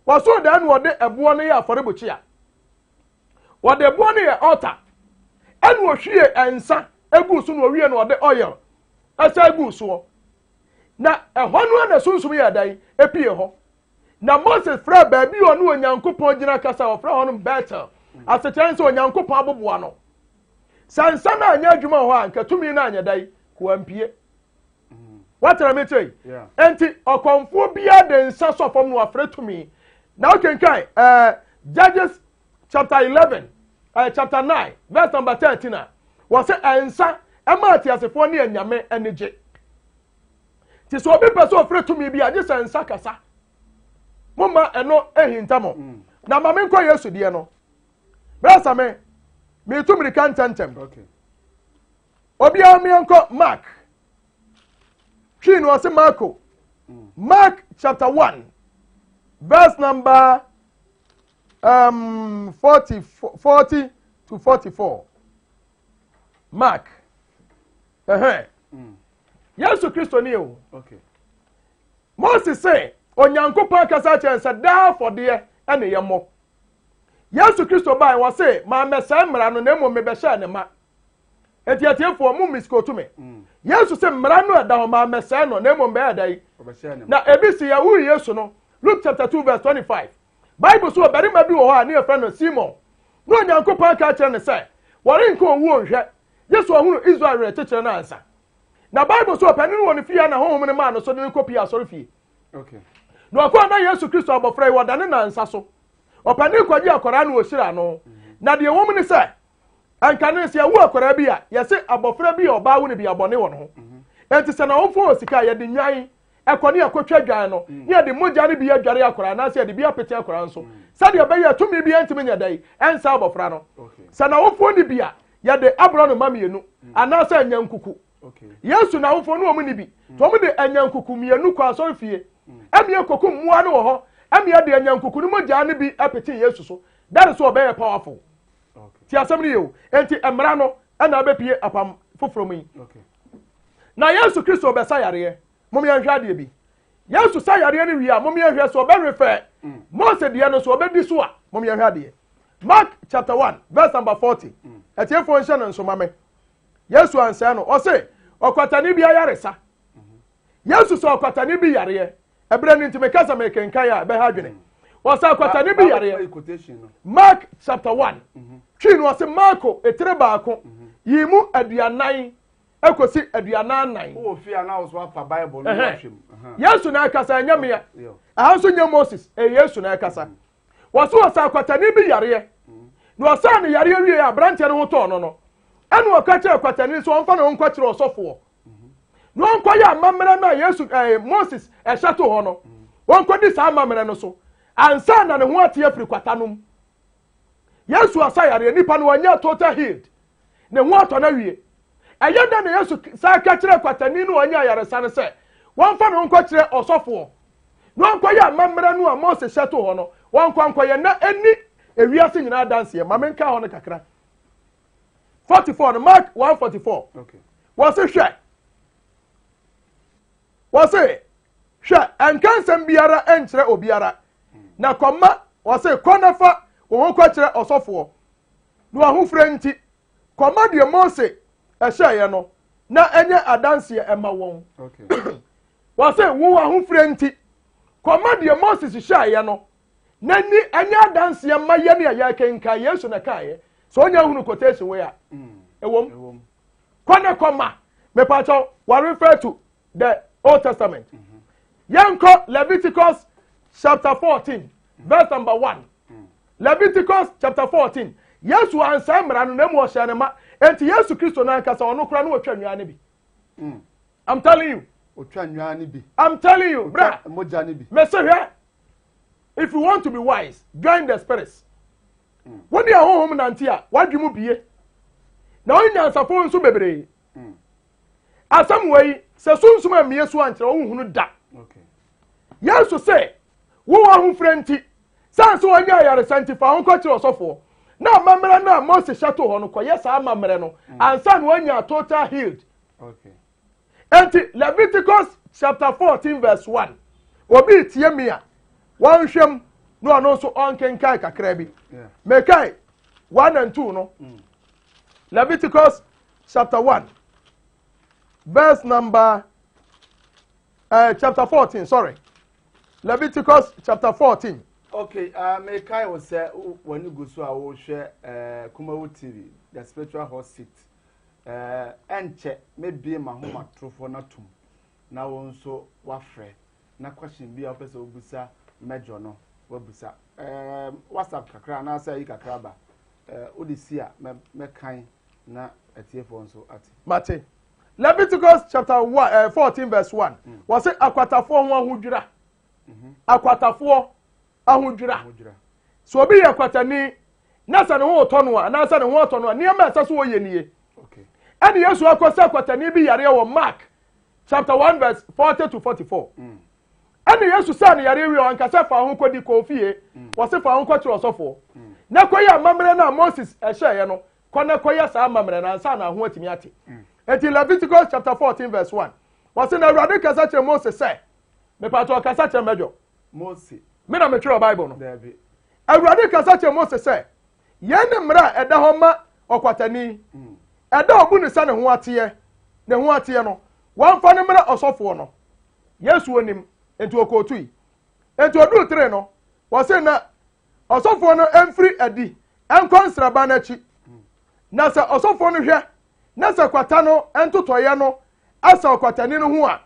wo so da ene ode ebo no ye aforebochi a wo de ebo no ye altar ene wo hwie ensa egu so no wie no ode oil asa egu so na ehwo no na sunsum ye dan epie ho na Moses fra ba bi ono onyankopɔn gina kasa wo fra hono better asetan so onyankopɔn aboboa no sansa na anya adwuma ho a nkatumi na anya dai ko ampie what am I saying? Enti okonfo bia de nsa sofom no afretumi na okenkan Judges chapter 11 chapter 9 verse number 13 was say ensa ema atiasefo ne anyame enege ti so obi pese ofretumi bia je sensa kasa mumma eno ehintamo na mame nko Yesu die no brasa me tu mirikan tentem okay obi amianko Mark Chin was Marco. Mark chapter 1 verse number 40 to 44. Mark. Yesu Kristo ni o. Okay. Moses say onyankopɔn kasa kyerɛ sɛ daa fɔdeɛ ɛne yɛmmɔ. Yesu Kristo bai wɔ say ma mɛsɛ mmara no na mmom mebɛhyɛ ne ma. Etiatiefo mu miskotu me. Yesu se mmara no ada ho ma mese no na mmom be adai. Na ebisi ya wu Yesu no. Luke chapter 2 verse 25. Bible so bari ma bi wo ha na efra no Simon. No nyankopɔn ka kire ne se, wori nko owu onhwe. Yesu ohunu Israel re kire na ansa. Na Bible so panin woni fie na honhom ne ma no so de kopi asori fie. Okay. No akwa na Yesu Kristo abofra yi wodane na ansa so. Opanin kwaji akora na osira no. Na de wom ne se ankane se awu akora bi a yese abofra bi oba wu ne bi abone wo no enti se na wonfo osika ye de nyan ekone akotwa dwan no ye de mogya ne bi adware akora na se ye de bi apete akora nso se de be ye tumi bi entimi nya dai ensa abofra no se na wonfo ne bi a ye de abro no mamienu ana se anyankuku Yesu na wonfo no omu ne bi to omu de anyankuku mienu kwa asori fie emie koku muwa no wo ho emie de anyankuku ne mogya ne bi apete Yesu so that is so be powerful. Ti asem yo enti emra no na abepie apam foforo mu. Okay. Na Yesu Kristo be sayare mom ye hwa de bi. Yesu sayare ni wi a mom ye hwa so be refer. Mose de no so be di so a mom ye hwa de. Mark chapter 1 verse number 40. Etiefo nhye no nso mame. Yesu ansa no o se okwatani bi ayaresa. Yesu so okwatani bi yare. Ebre ni ntime kasa me kenkan ya be ha dwene. Wasa akwatani bi yare. Mark chapter 1. Chin was Marco etre baako. Yimu aduanan ekosi aduanan nan. Wo fi ana wo so fa Bible no hwem. Yesu na akasa nyame ya. Ahanso nya Moses Yesu na akasa. Wasa akwatani bi yare. No wasa ne yare wie ya branche ne ho to no no. enu okache kwatani so onfa na onkwachire osofo no onkoya amamere na Yesu Moses ehyato ho no onkodi sa amamere no so ansa na ne ho ate afiri kwatanom Yesu asayare nipa no wanya total healed ne ho ato na wie ayenda na Yesu sa ka kire kwatani no wanya yaresa ne se wonfa na onkwachire osofo no onkoya amamere no a Moses hyato ho no wonkwankoye na eni ewiase nyina dance ye mamenka ho ne kakra 44 no Mark 144 okay was it share enkansem biara enkyere obiara na koma was it konafa wo kwa kyere osofo no ahofre nti koma de Mose ehye no na enye adanse ema won okay was it wo ahofre nti koma de Moses hye no na ni enye adanse ema ye ne ya kenka Yesu na kae so onya hunu quotation we a ewom koma me pacho we refer to the Old Testament yanko Leviticus chapter 14 verse number 1 Leviticus chapter 14 Yesu ansa mra no na mu ohye ne ma enti Yesu Kristo na nkasa ono kra no otwa nwa ne bi I'm telling you otwa nwa ne bi I'm telling you bra moja ne bi me say here if you want to be wise join the spirits when you are home nantia wadwemu bie na onya nsafo nso bebre asam wei se sunsum amie so ankyere wo hunu da okay Yesu say wo wa hu frenti sanso onya yare santifa ho kwakire osofo na mamere na Moses shato ho no koye sa mamere no ansa no onya total healed okay enti Leviticus chapter 14 verse 1 obi tie me a wan hwem no ano so onkenkai kakra bi mekai 1 and 2 no Leviticus chapter 1 verse number chapter 14 sorry Leviticus chapter 14 okay mekai was say when you go so a wo hwe Kumawo TV the spiritual hot seat enche mebie mahoma trofo na tum na won so wafre na question bi a person obusa mejo no wabusa WhatsApp kakra na say yi kakra ba odisi a mekan na atiefo nso ati Mate Leviticus chapter 14 verse 1 was it akwatafo ho ahodwira akwatafo ahodwira so obi ye kwatani na sa ne ho otono a na sa ne ho otono a niam asa so oye nie okay and Yesu akosa kwatani bi yare wo Mark chapter 1 verse 40 to 44 and Yesu sa ne yare wi on kasa fa ho kodi kofie was fa ho kwatiro osofo na koya mamre na Moses ehye no kona koya sa mamre na ansa na ho atimi ate eti Leviticus chapter 14 verse 1 was na Awurade kasa kire Moses say me pato kasa kire mejo Moses me na me kire Bible no David Awurade kasa kire Moses say ye ne mra eda ho ma okwatani eda obu ne sa ne ho ate no wan fa ne mra osofo no Yesu onim enti okotui enti odu 3 no was na osofo no emfiri adi enkonsraba na chi na sa osofo no hwe na sa kwata no entotoye no asa okwatani no ho a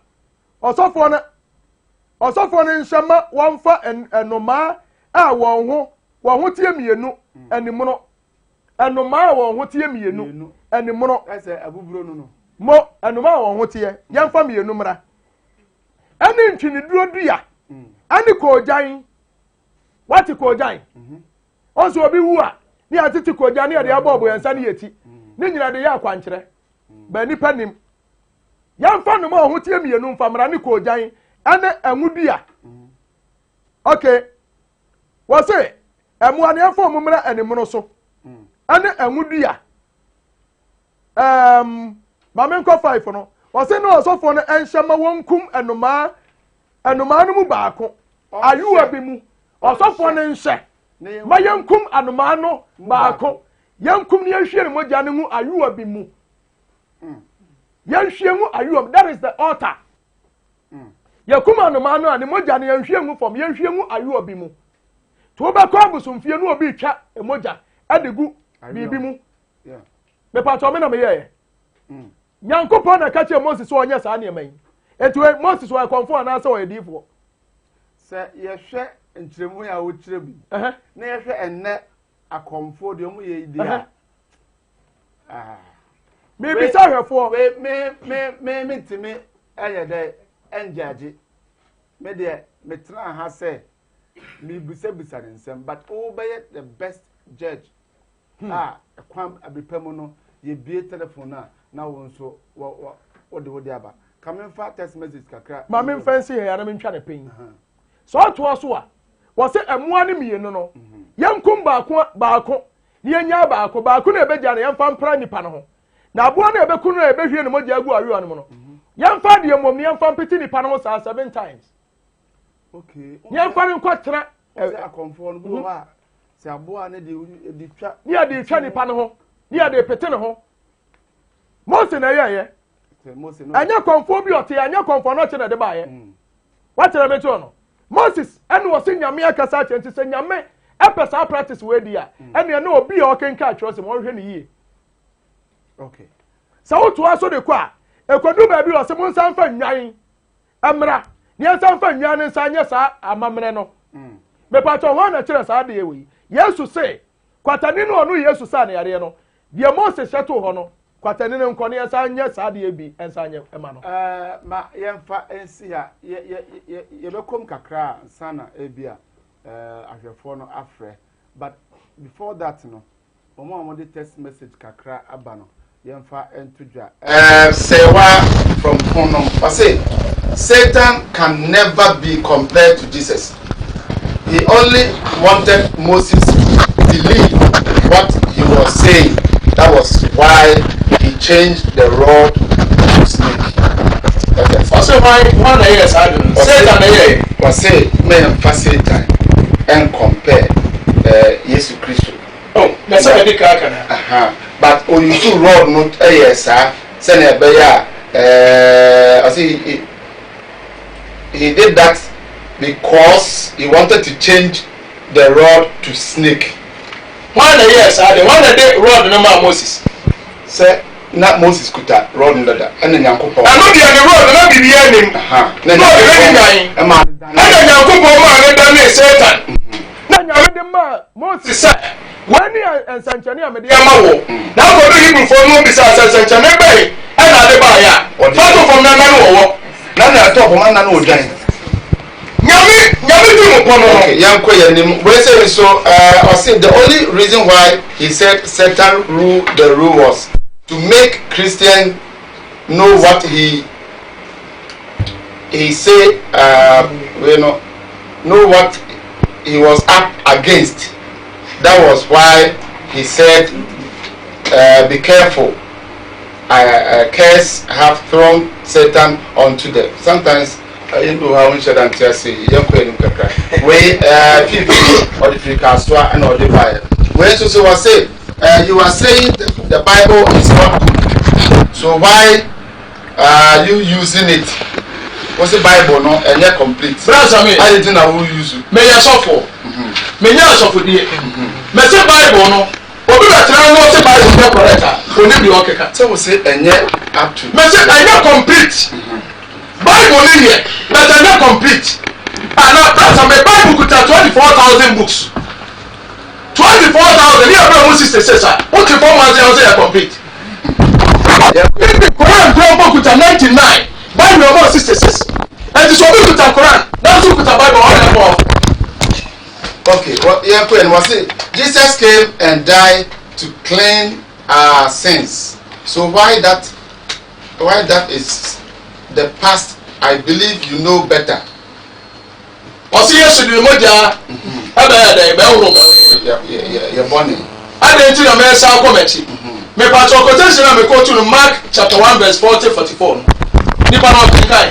osofo no nhyama wonfa enoma a won ho tie mienu enimono enoma a won ho tie mienu enimono ese abuburo no mo enoma a won ho tie yemfa mienu mra eni ntwini duro dua ani kojan wati kojan onso obi wu a ni atiti kojan ni ade abobo yansa ni yeti ni nyina de ya akwankyere ba nipa nim yamfa no mo ho tie mienu mfa mra ni kojan ane enwudua okay wose emuane afo mumra enimono so ane enwudua mamenko 5 no wose no osofo no enhyama wonkum enoma no mu baako ayuwa bi mu osofo no nhye ma yankum anoma no baako yankum ne yahwie ne mogya ne mu ayuwa bi mu yahwie mu ayuwa that is the altar yakum anoma no ani mogya ne yahwie mu fom yahwie mu ayuwa bi mu to ba ko abusumfie no obi twa emogya adegu bibi mu me pato me na me ye Nyankopon na kache Moses so onye sa na eman etu Moses wa konfo na asa o edifo se ye hwe nkyeremu ya wo kyerem na ye hwe enne akomfo de omu ye idi a Maybe sorry for me ntimi eye dey enjaji me dey me try ha say me bisa nsem but who be the best judge kwam abipemu no ye bie telephone na won so wo de aba come fa text message kakra ma me fancy here na me ntwa ne pen so to so a wo se emoa ne mienu no yankum baako ni enya baako na ebeja na yamfa mpra nipa no ho na aboa na ebeku no ebehwie ne mogya agu awe no yamfa de mom yamfa mpeti nipa no ho 7 times okay yamfa ne nkotena akonfo no bu ha se aboa ne de twa ni ade twa nipa no ho ni ade pete ne ho Mose na yeye Mose no anya konfo bi ote anya konfo no che na de baaye what tell me to no Moses ene wo se nyame akasa chenti se nyame epesa practice we dia ene na obi o kenka atwo se mo hwe ne yie okay sa woto aso de kwa ekwadu ba bi o se mo nsan fa nwan emra ni nsan fa nwan nsan nya sa amamre no me pa to ho na kire sa de we Yesu se kwatani no no Yesu sa na yare no de Moses sheto ho no kwatani ne nkone nsan nya sa de bi nsan nya ema no ma yemfa ensi ya ye bekom kakra sana ebia ahwefo no afre but before that no omo de text message kakra aba no yemfa entudwa sewa from Konom I say Satan can never be compared to Jesus. He only wanted Moses to believe what he was saying. That was why he changed the rod to snake. also one years Satan was say me for Satan and compare Jesus Christ. oh that's a big kana but when you do rod not yes send a bear I see he did that because he wanted to change the rod to snake. one years the one day rod number Moses Say not Moses could that rod under that and then Yankopo. I know the rod not be the name Then Yankopo man than Satan na nyame de ma Moses say wani ensanchane amede amawo na go do Hebrew for no be say ensanchane be and ade ba ya photo from na wo na top man na no dwan nyame do mo pono okay yanko yanim we say so I say the only reason why he said Satan rule the rule was to make Christian know what he say know what he was up against. That was why he said be careful. I curse have thrown Satan onto them. Sometimes you know how we should answer say we people or the free castle and all the fire. When so was say you are saying the Bible is not good. So why are you using it? What's the Bible no and yet complete? Brother me I didn't know who use it. Me ya suffer. Me ya suffer die. Me say Bible no obi be try no say Bible no correct. Oni bi o keka. So we say and yet up to. Me say and yet complete. Bible ni here but and yet complete. And now brother me Bible could have 24,000 books. 24,000 here be Moses say sir. What the form was say complete. The Quran could have 99. Bible about 66. And this one we put a Quran. That's who put a Bible on the wall. Okay, well, yeah, Queen was it. Jesus came and died to clean our sins. So why that is the past? I believe you know better. Osi Yesu di moja. You're born. I didn't know me say comment. Me pa to quotation na me quote to Mark chapter 1 verse 40-44. Nipa no kan.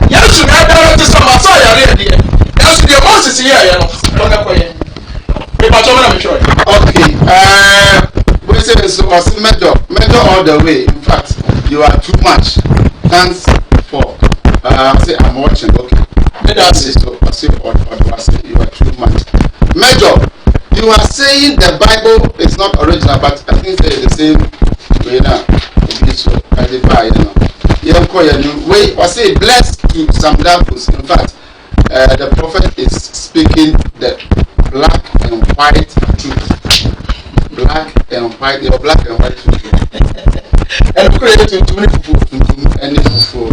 Yesu na da to some so yare de. Yesu de Moses here ya no. Wona koye. Nipa to na me sure. Okay. We say so was major all the way. In fact, you are too much. Thanks for say I'm watching. Okay. That's it. So I say you are too much. Major, you are saying the Bible is not original, but I think it's the same way now. So I defy, you know. We say blessed to some levels. In fact, the prophet is speaking the black and white truth. Black and white, your black and white truth. too many people any fufu.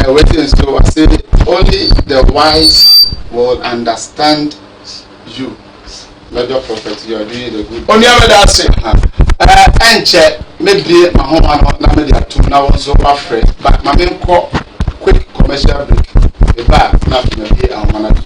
Waiting so I say only the wise will understand you. Lord your prophet, you are doing the good. Only ever that say, and check maybe my home and not maybe at 2 now so afraid. But my main call quick commercial break. The back now maybe I'm one of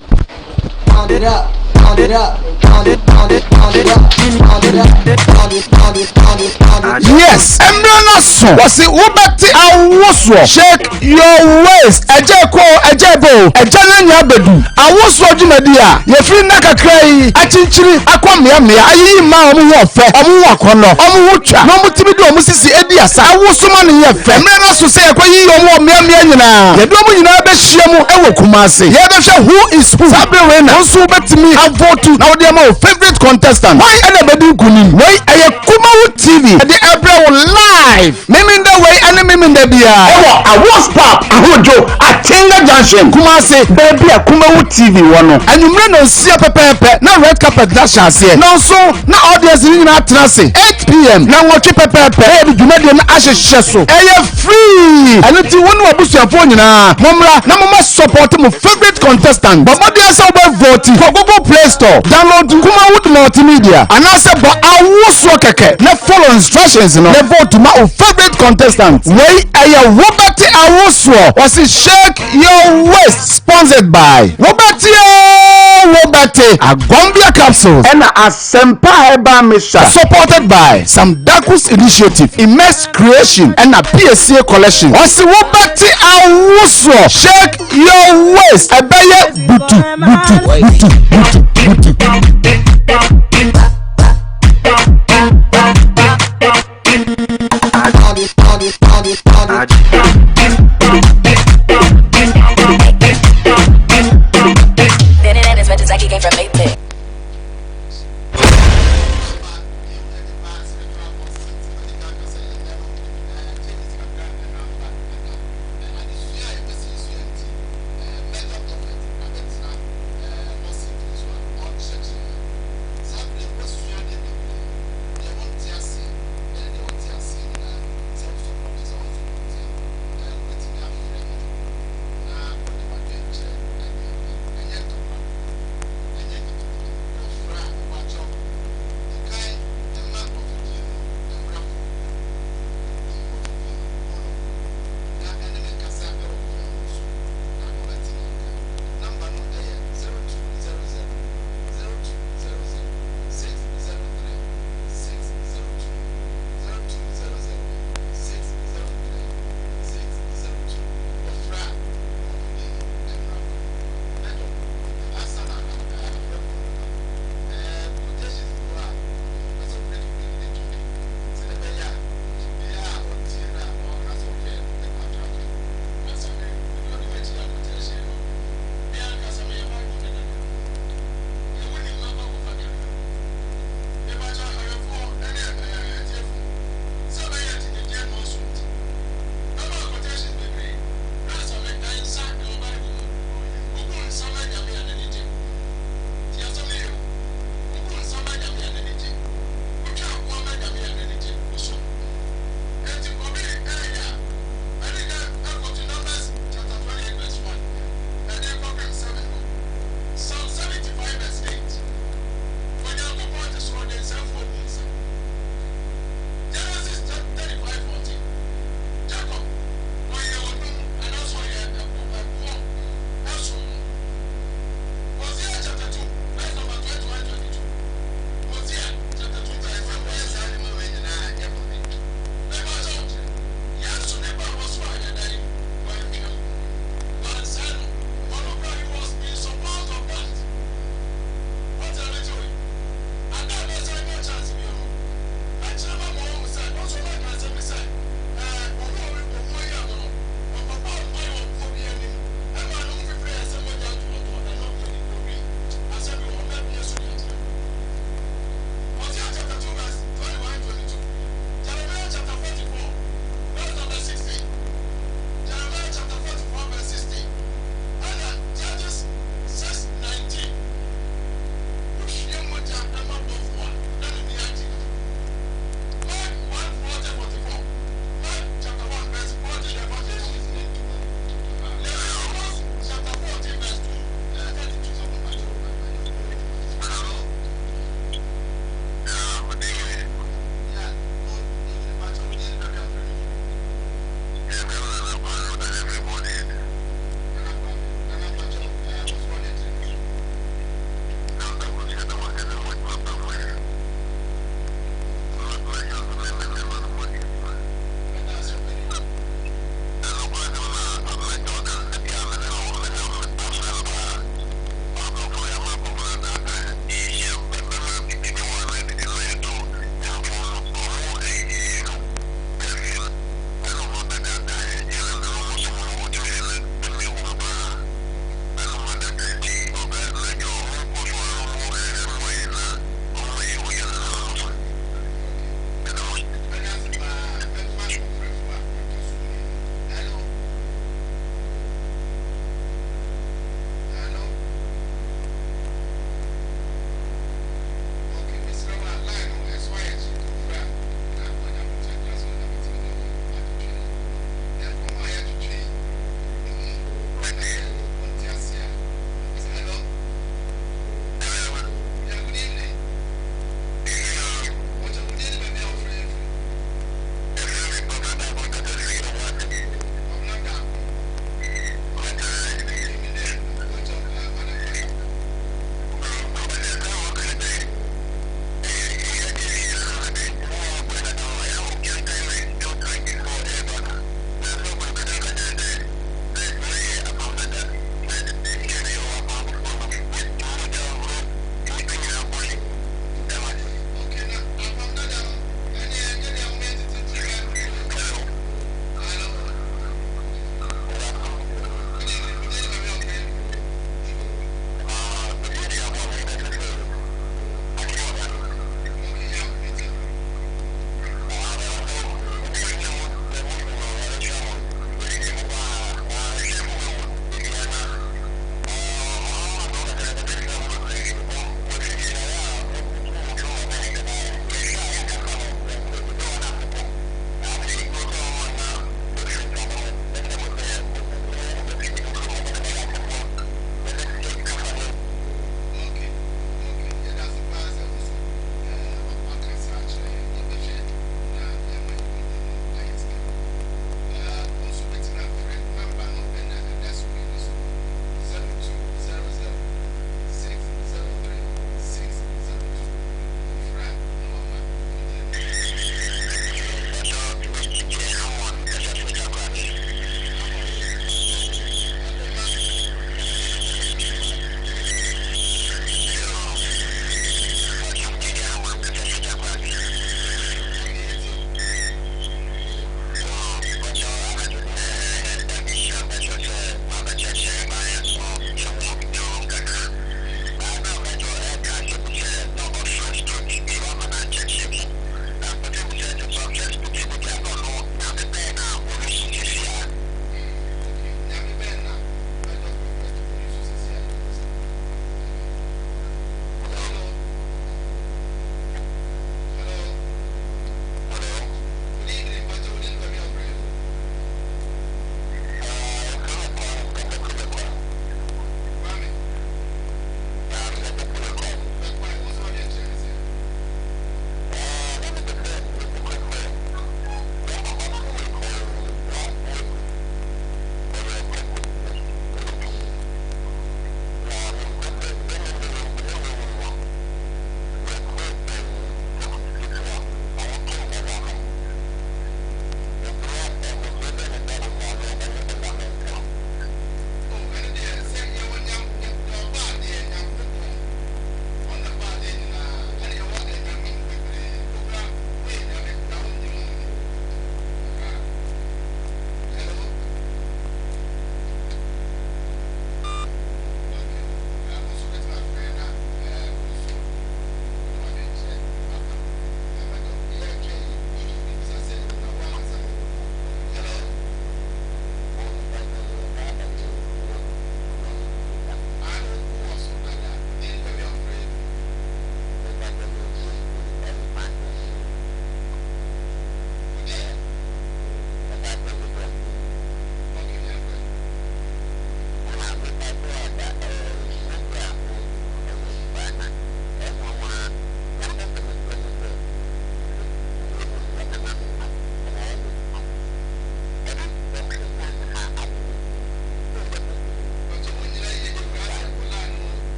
Pound it up, pound it up, pound it, pound it, pound it up, pound it up, pound it, pound it, pound it, pound it. Yes, Emrana so was the Ubati Awoswo. Shake your waist. Ejeko, ejebo, ejananya bedu. Awoswo jumedia. Ye free naka cray. Achinchiri, aqua mea, ayi ma omu wafe, omu wakono, omu wucha. No mutimido musisi ediasa. Awoswo mani ye fe. Emrana so say kwa yi omu mea nyina. Ye do omu nyina be shiemu ewo kumase. Ye be she who is who. Sabre wena. Onso betimi avotu. Na odi ama favorite contestant. Why ene bedu kunim? Why aye Kumawu TV. The Ebra live. Mimi in the way and mimi in the beer. I was pop. Ahojo. Atenga Junction. Kumase. Baby a Kumawu TV wano. And you may not see a pepe. Na red carpet dash here. No so. Na audience in na trance. 8 p.m. Na watch pepe. Hey, you made an ashes sheso. Hey, free. And it's one who boost your phone na. Mumra. Na mama support my favorite contestant. But what they say about voting for Google Play Store. Download Kumawu multimedia. And I said, but I was keke na follow instructions no na vote my favorite contestant wey aya Robert Awoswo was shake your waist sponsored by Robert Agombia capsules and Asempa Herbal Mixture supported by some Dakus Initiative Immense Creation and a PSA collection was Robert Awoswo shake your waist abeye butu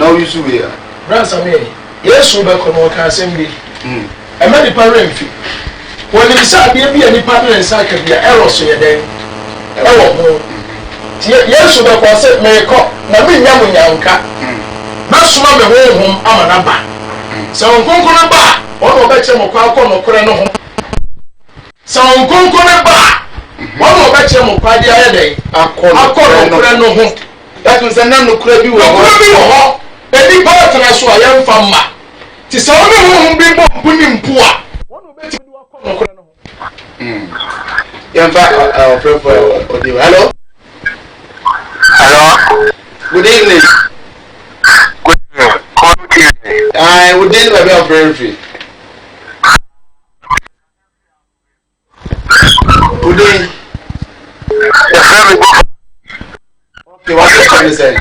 Now you should hear. Bransame, yes, Uber Assembly. A medical remedy. When you say be any partner in Saka, be errors in your day. Oh, yes, Uber Assembly may call Namin Yamunyanka. Not so much home, I'm a number. So, Kunkuna Bar, one of Betcha Mokako no Kurano. So, Kunkuna Bar, one of Betcha Mokadia day. I call no home. That was a nano crabby or any partner, so I am from Ma. Tis only who be putting poor. One of Betcha Mokako. In fact, I'll pray for you. Hello? Hello? Good evening. I would then be a very free. Good day. Okay, what are you trying to say?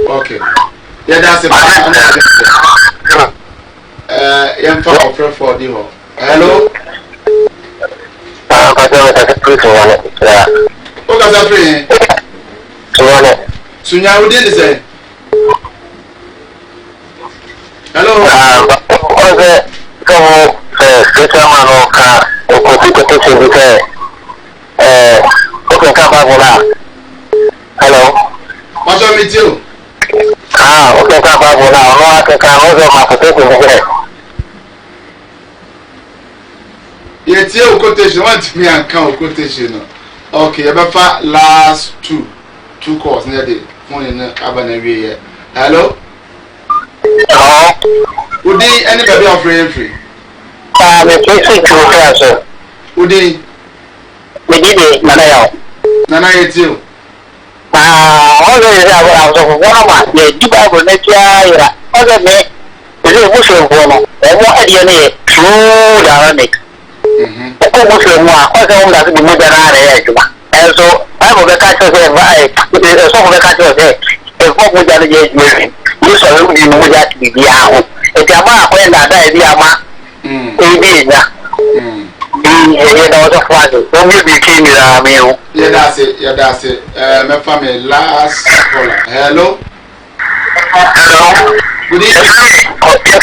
Okay. Yeah, that's it. I'm for the hello. Sunya, we did say. Hello. Hello. What's up with you? Yes, your quotation. Want me and count quotation? Okay, about last two calls near the phone in Abanavia. Hello? Would they anybody offering free? Would they? We did it, Nana, it's you. Yeah, that's it. Yeah, that's it. My family last caller. Hello. Hello. Good evening. Okay.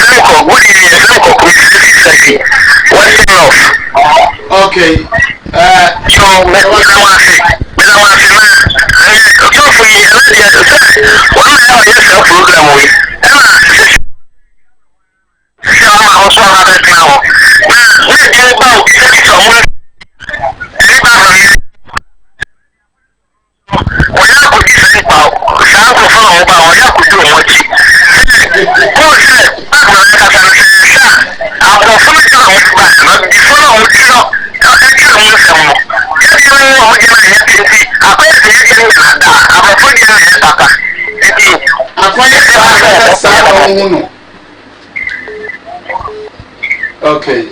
Okay.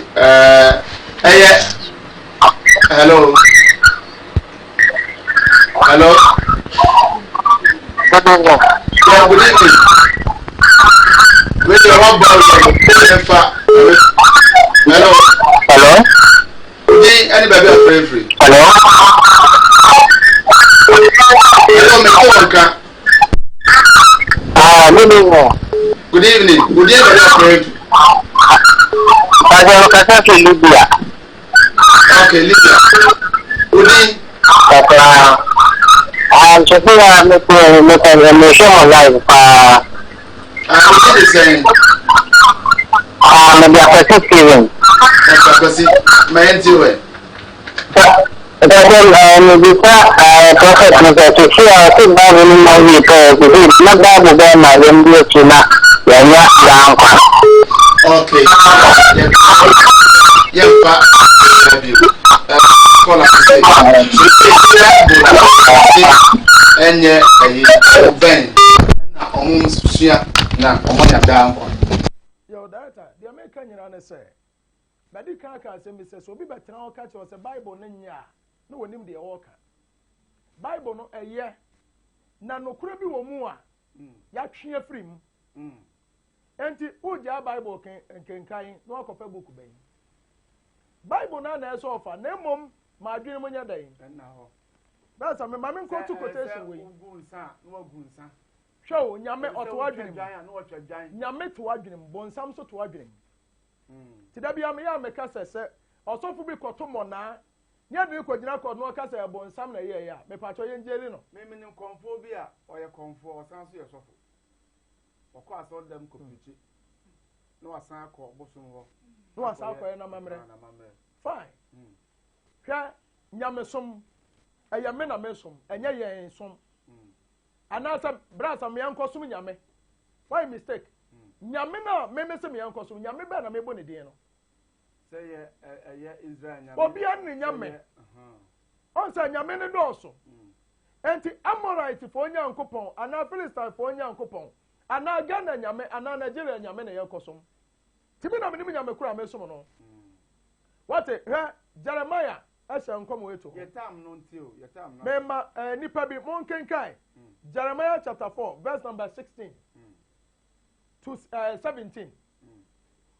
Hello. Hello. Yeah, good evening. Wait, what about hello. Hello. Good evening. Anybody are free? Hello. Hello, Mr. Good evening. Good evening, friend. Libya. Okay, Libya. Good evening. I'm just going to make a show live. I'm saying, maybe I'm participating. My NTO. Okay. na ɔmo sua na ɔmo nya daa nkwa. Yo, data, the American you say. But the car say, so be better now catch us a Bible nenya. No one him the walker. Bible no a year. Na no kura bi wo mu a. Ya twe free mu. Enti uja Bible kenkan no akofa book ben. Bible na so offer na mom ma adwene mo nya dan. Na ho. That's a me mame nko to quotation we. Gunsa, no gunsa. Show nyame oto adwene. No nyame to adwene bonsam so to adwene. Ti da bia me ya me kasa se osofo bi koto mona nya de ko gina ko no kasa bonsam na ye ya me pacho ye njeri no. Me ni konfo bi a oye konfo osan so ye sofo. Okọ aso dem ko pichi. No asan akọ bosom ho. No asan akọ na mamre. Fine. Hwa nyame som eya me na me som enye ye som. Anasa brasa me yanko som nyame. Why mistake? Nyame na me se me yanko som nyame be na me bo ne din no. Say ye Israel nyame. Obi an ne nyame. On say nyame ne doso. Enti Amorite fo nyankopon ana Philistine fo nyankopon ana Ghana nyame ana Nigeria nyame na yanko som. Timi na me ni nyame kura me som no. What Jeremiah Asha nkom weto. Yetam no ntio, yetam na. Mema nipa bi mon kenkai. Jeremiah chapter 4 verse number 16 to 17.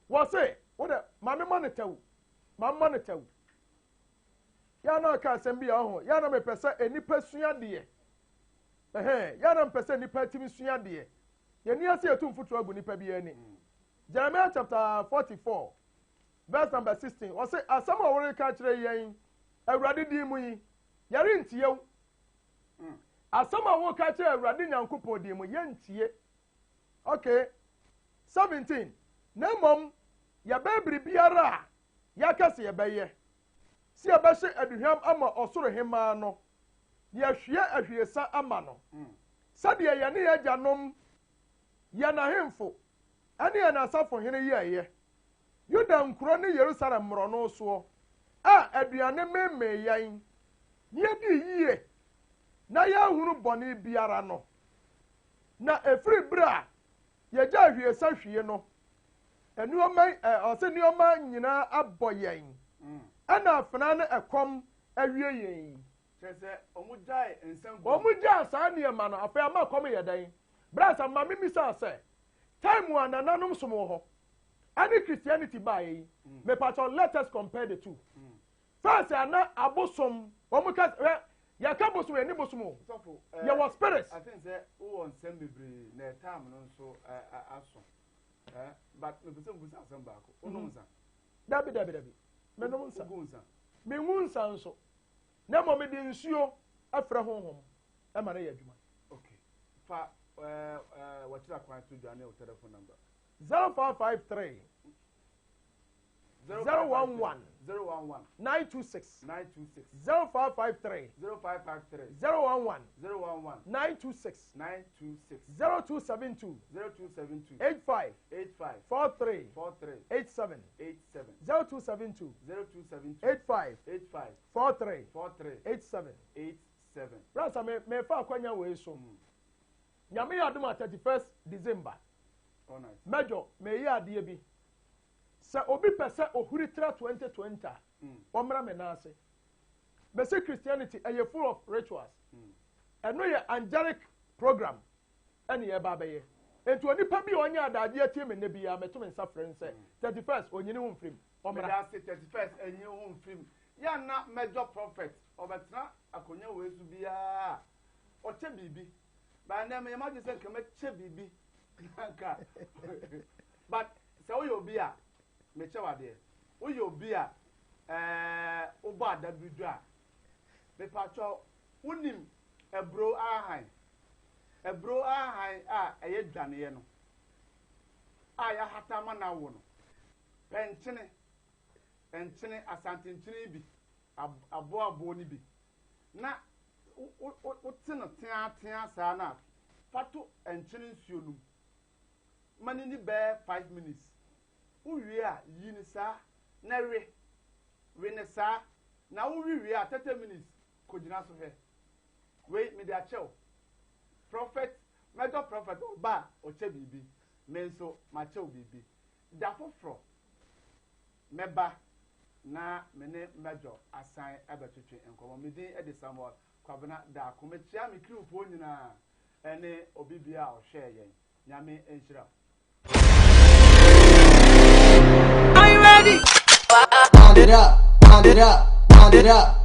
What say? What mama monetawu. Mama monetawu. Ya na ka asem bia ho. Ya na me pese enipa sua de. Ya na pese nipa timi sua de. Ye ni ase etumfutu agu nipa bi ani. Jeremiah chapter 44 verse number 16. What say asem a wori ka kire yen Awurade di mu yi. Yare ntiyew. Asama wo ka che Awurade Nyankopon di mu ye ntie. Okay. 17. Na mom ya bebri biara ya kase ye beye. Si ya behye aduham ama osoro hema no. Ya hwie ahwiesa ama no. Sade ye ne ya janom ya na hemfo. Ane ya na asafo hene ye. Yuda nkuro ne Yerusalem mro no so. Aduane meme yan. Ye di yie. Na ya hunu boni biara no. Na efri bra ye ja hwiesa hwie no. Enuoma ose nuoma nyina aboyen. Ana afena na ekom awie yen. Sese omujai ensangu. Omujai sa ne ma no afa ama kom ye dan. Bra sa ma mimi sa se. Time wa nananom somo ho. Any Christianity by me patron, let us compare the two. First, ana abosom, omuka ya ka bosom eni bosom. Ya was spirits. I think say who on send me na time no so aso. But me person busa asem back. Onu nsa. Dabi. Me no nsa. Gunsa. Me nsa nso. Na mo me di nsuo afra honhom. E ma na ya adwuma. Okay. Fa what you quite to join your telephone number. 0553 011 926 0553 011 926 0272 85 43 87 0272 85 43 87. Rasa me fa kwanya we so. Nyame yadum 31st December. All night. Major me ya de bi. Sa obi pese ohuri tra 2020. Omra me na ase. Be say Christianity are full of rituals. Eno ye angelic program. Ene ye ba be ye. Enti onipa bi onya adade atie me ne bia meto me nsa frɛ nse 31st onyini ho mfrim. Omra. Me da say 31st enyi ho mfrim. Ya na major prophet obetna akonya wesu bia. Oche bibi. Ba na me imagine say kama che bibi. But so you be a me chawade wo you be a oba da bidu a me pacho unim ebro ahan a eye dwane ye no ya hatama na wo no penchene asantenchene bi abo ni bi na wo tino tia saa na fato enchene nsuo no mani ni be 5 minutes uwie a yini sa na we ne sa na uwie a 30 minutes kojina so he we me dey achel prophet major prophet oba oche bibi menso mache bibi da foforo meba na mene major asan abetwetwe enkomo medi edi Samuel kwabena da komechia me kriwfo nyina ene obibia o hwe yen nyame enhira. Are you ready? Pound it up, pound it up, pound it up.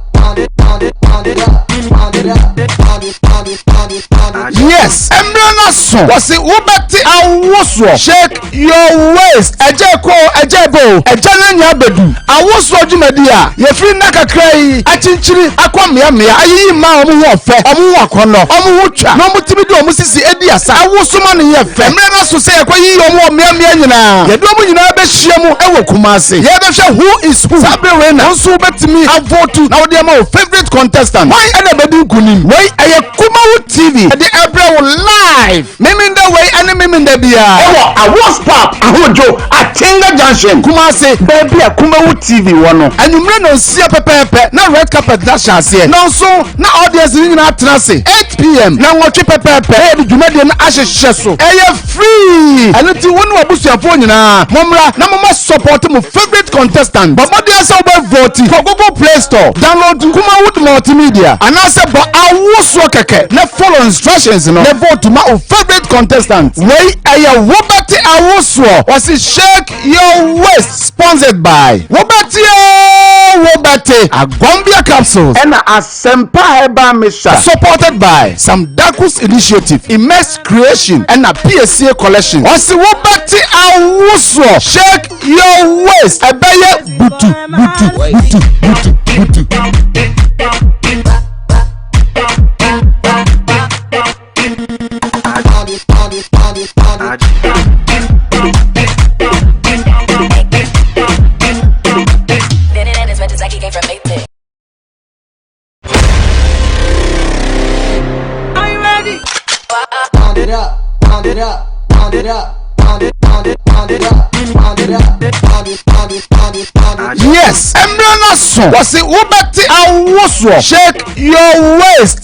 Yes, Emrana son. Was it Ubati Awoswo? Shake your waist. Ejeko, ejebo, ejananya bedu. Awoswo jumedia. Ye free naka cray. Achinchiri akwa mia. Ayi ma omu wofe. Omu wakono. Omu wucha. No mutimido omu sisi ediasa. Awoswo mani ye fe. Emrana son say akwa yi omu mia nyina. Ye do omu nyina be hyiemu ewo Kumasi. Ye be hwe who is who. Sabe rena. Onso betimi avotu. Na odi ma favorite contestant. Why anybody kunim? Why aye Kumawu TV. The April live. Mimi the way and mimi the bia. Ewa a was pop ahojo at Tinga Junction. Kumasi baby a Kumawu TV wono. And you no see pepe na red carpet dash ase. No so na audience ni na trance 8 p.m. na ngochi pepe. E di dwumade na ahyehyɛ so. Eye free. And ti wonu abusuafo nyina. Momra na mama support mo favorite contestant. But dey say we vote for Google Play Store. Download Kumawu multimedia. And I say but Awoswo keke. Na follow instructions no. Na vote my favorite contestant. Wey aya Wobati Awoswo. Was it Shake Your Waist sponsored by Wobati Agombia capsules and Asempa Heba Misha supported by some Dakus Initiative, Immense Creation and a PSA collection. Was it Wobati Awoswo? Shake Your Waist. Ebeye butu. Are you ready? Pound it up, pound it up, pound it up. Yes, Emrana son. Was it Ubati Awoswo? Shake your waist.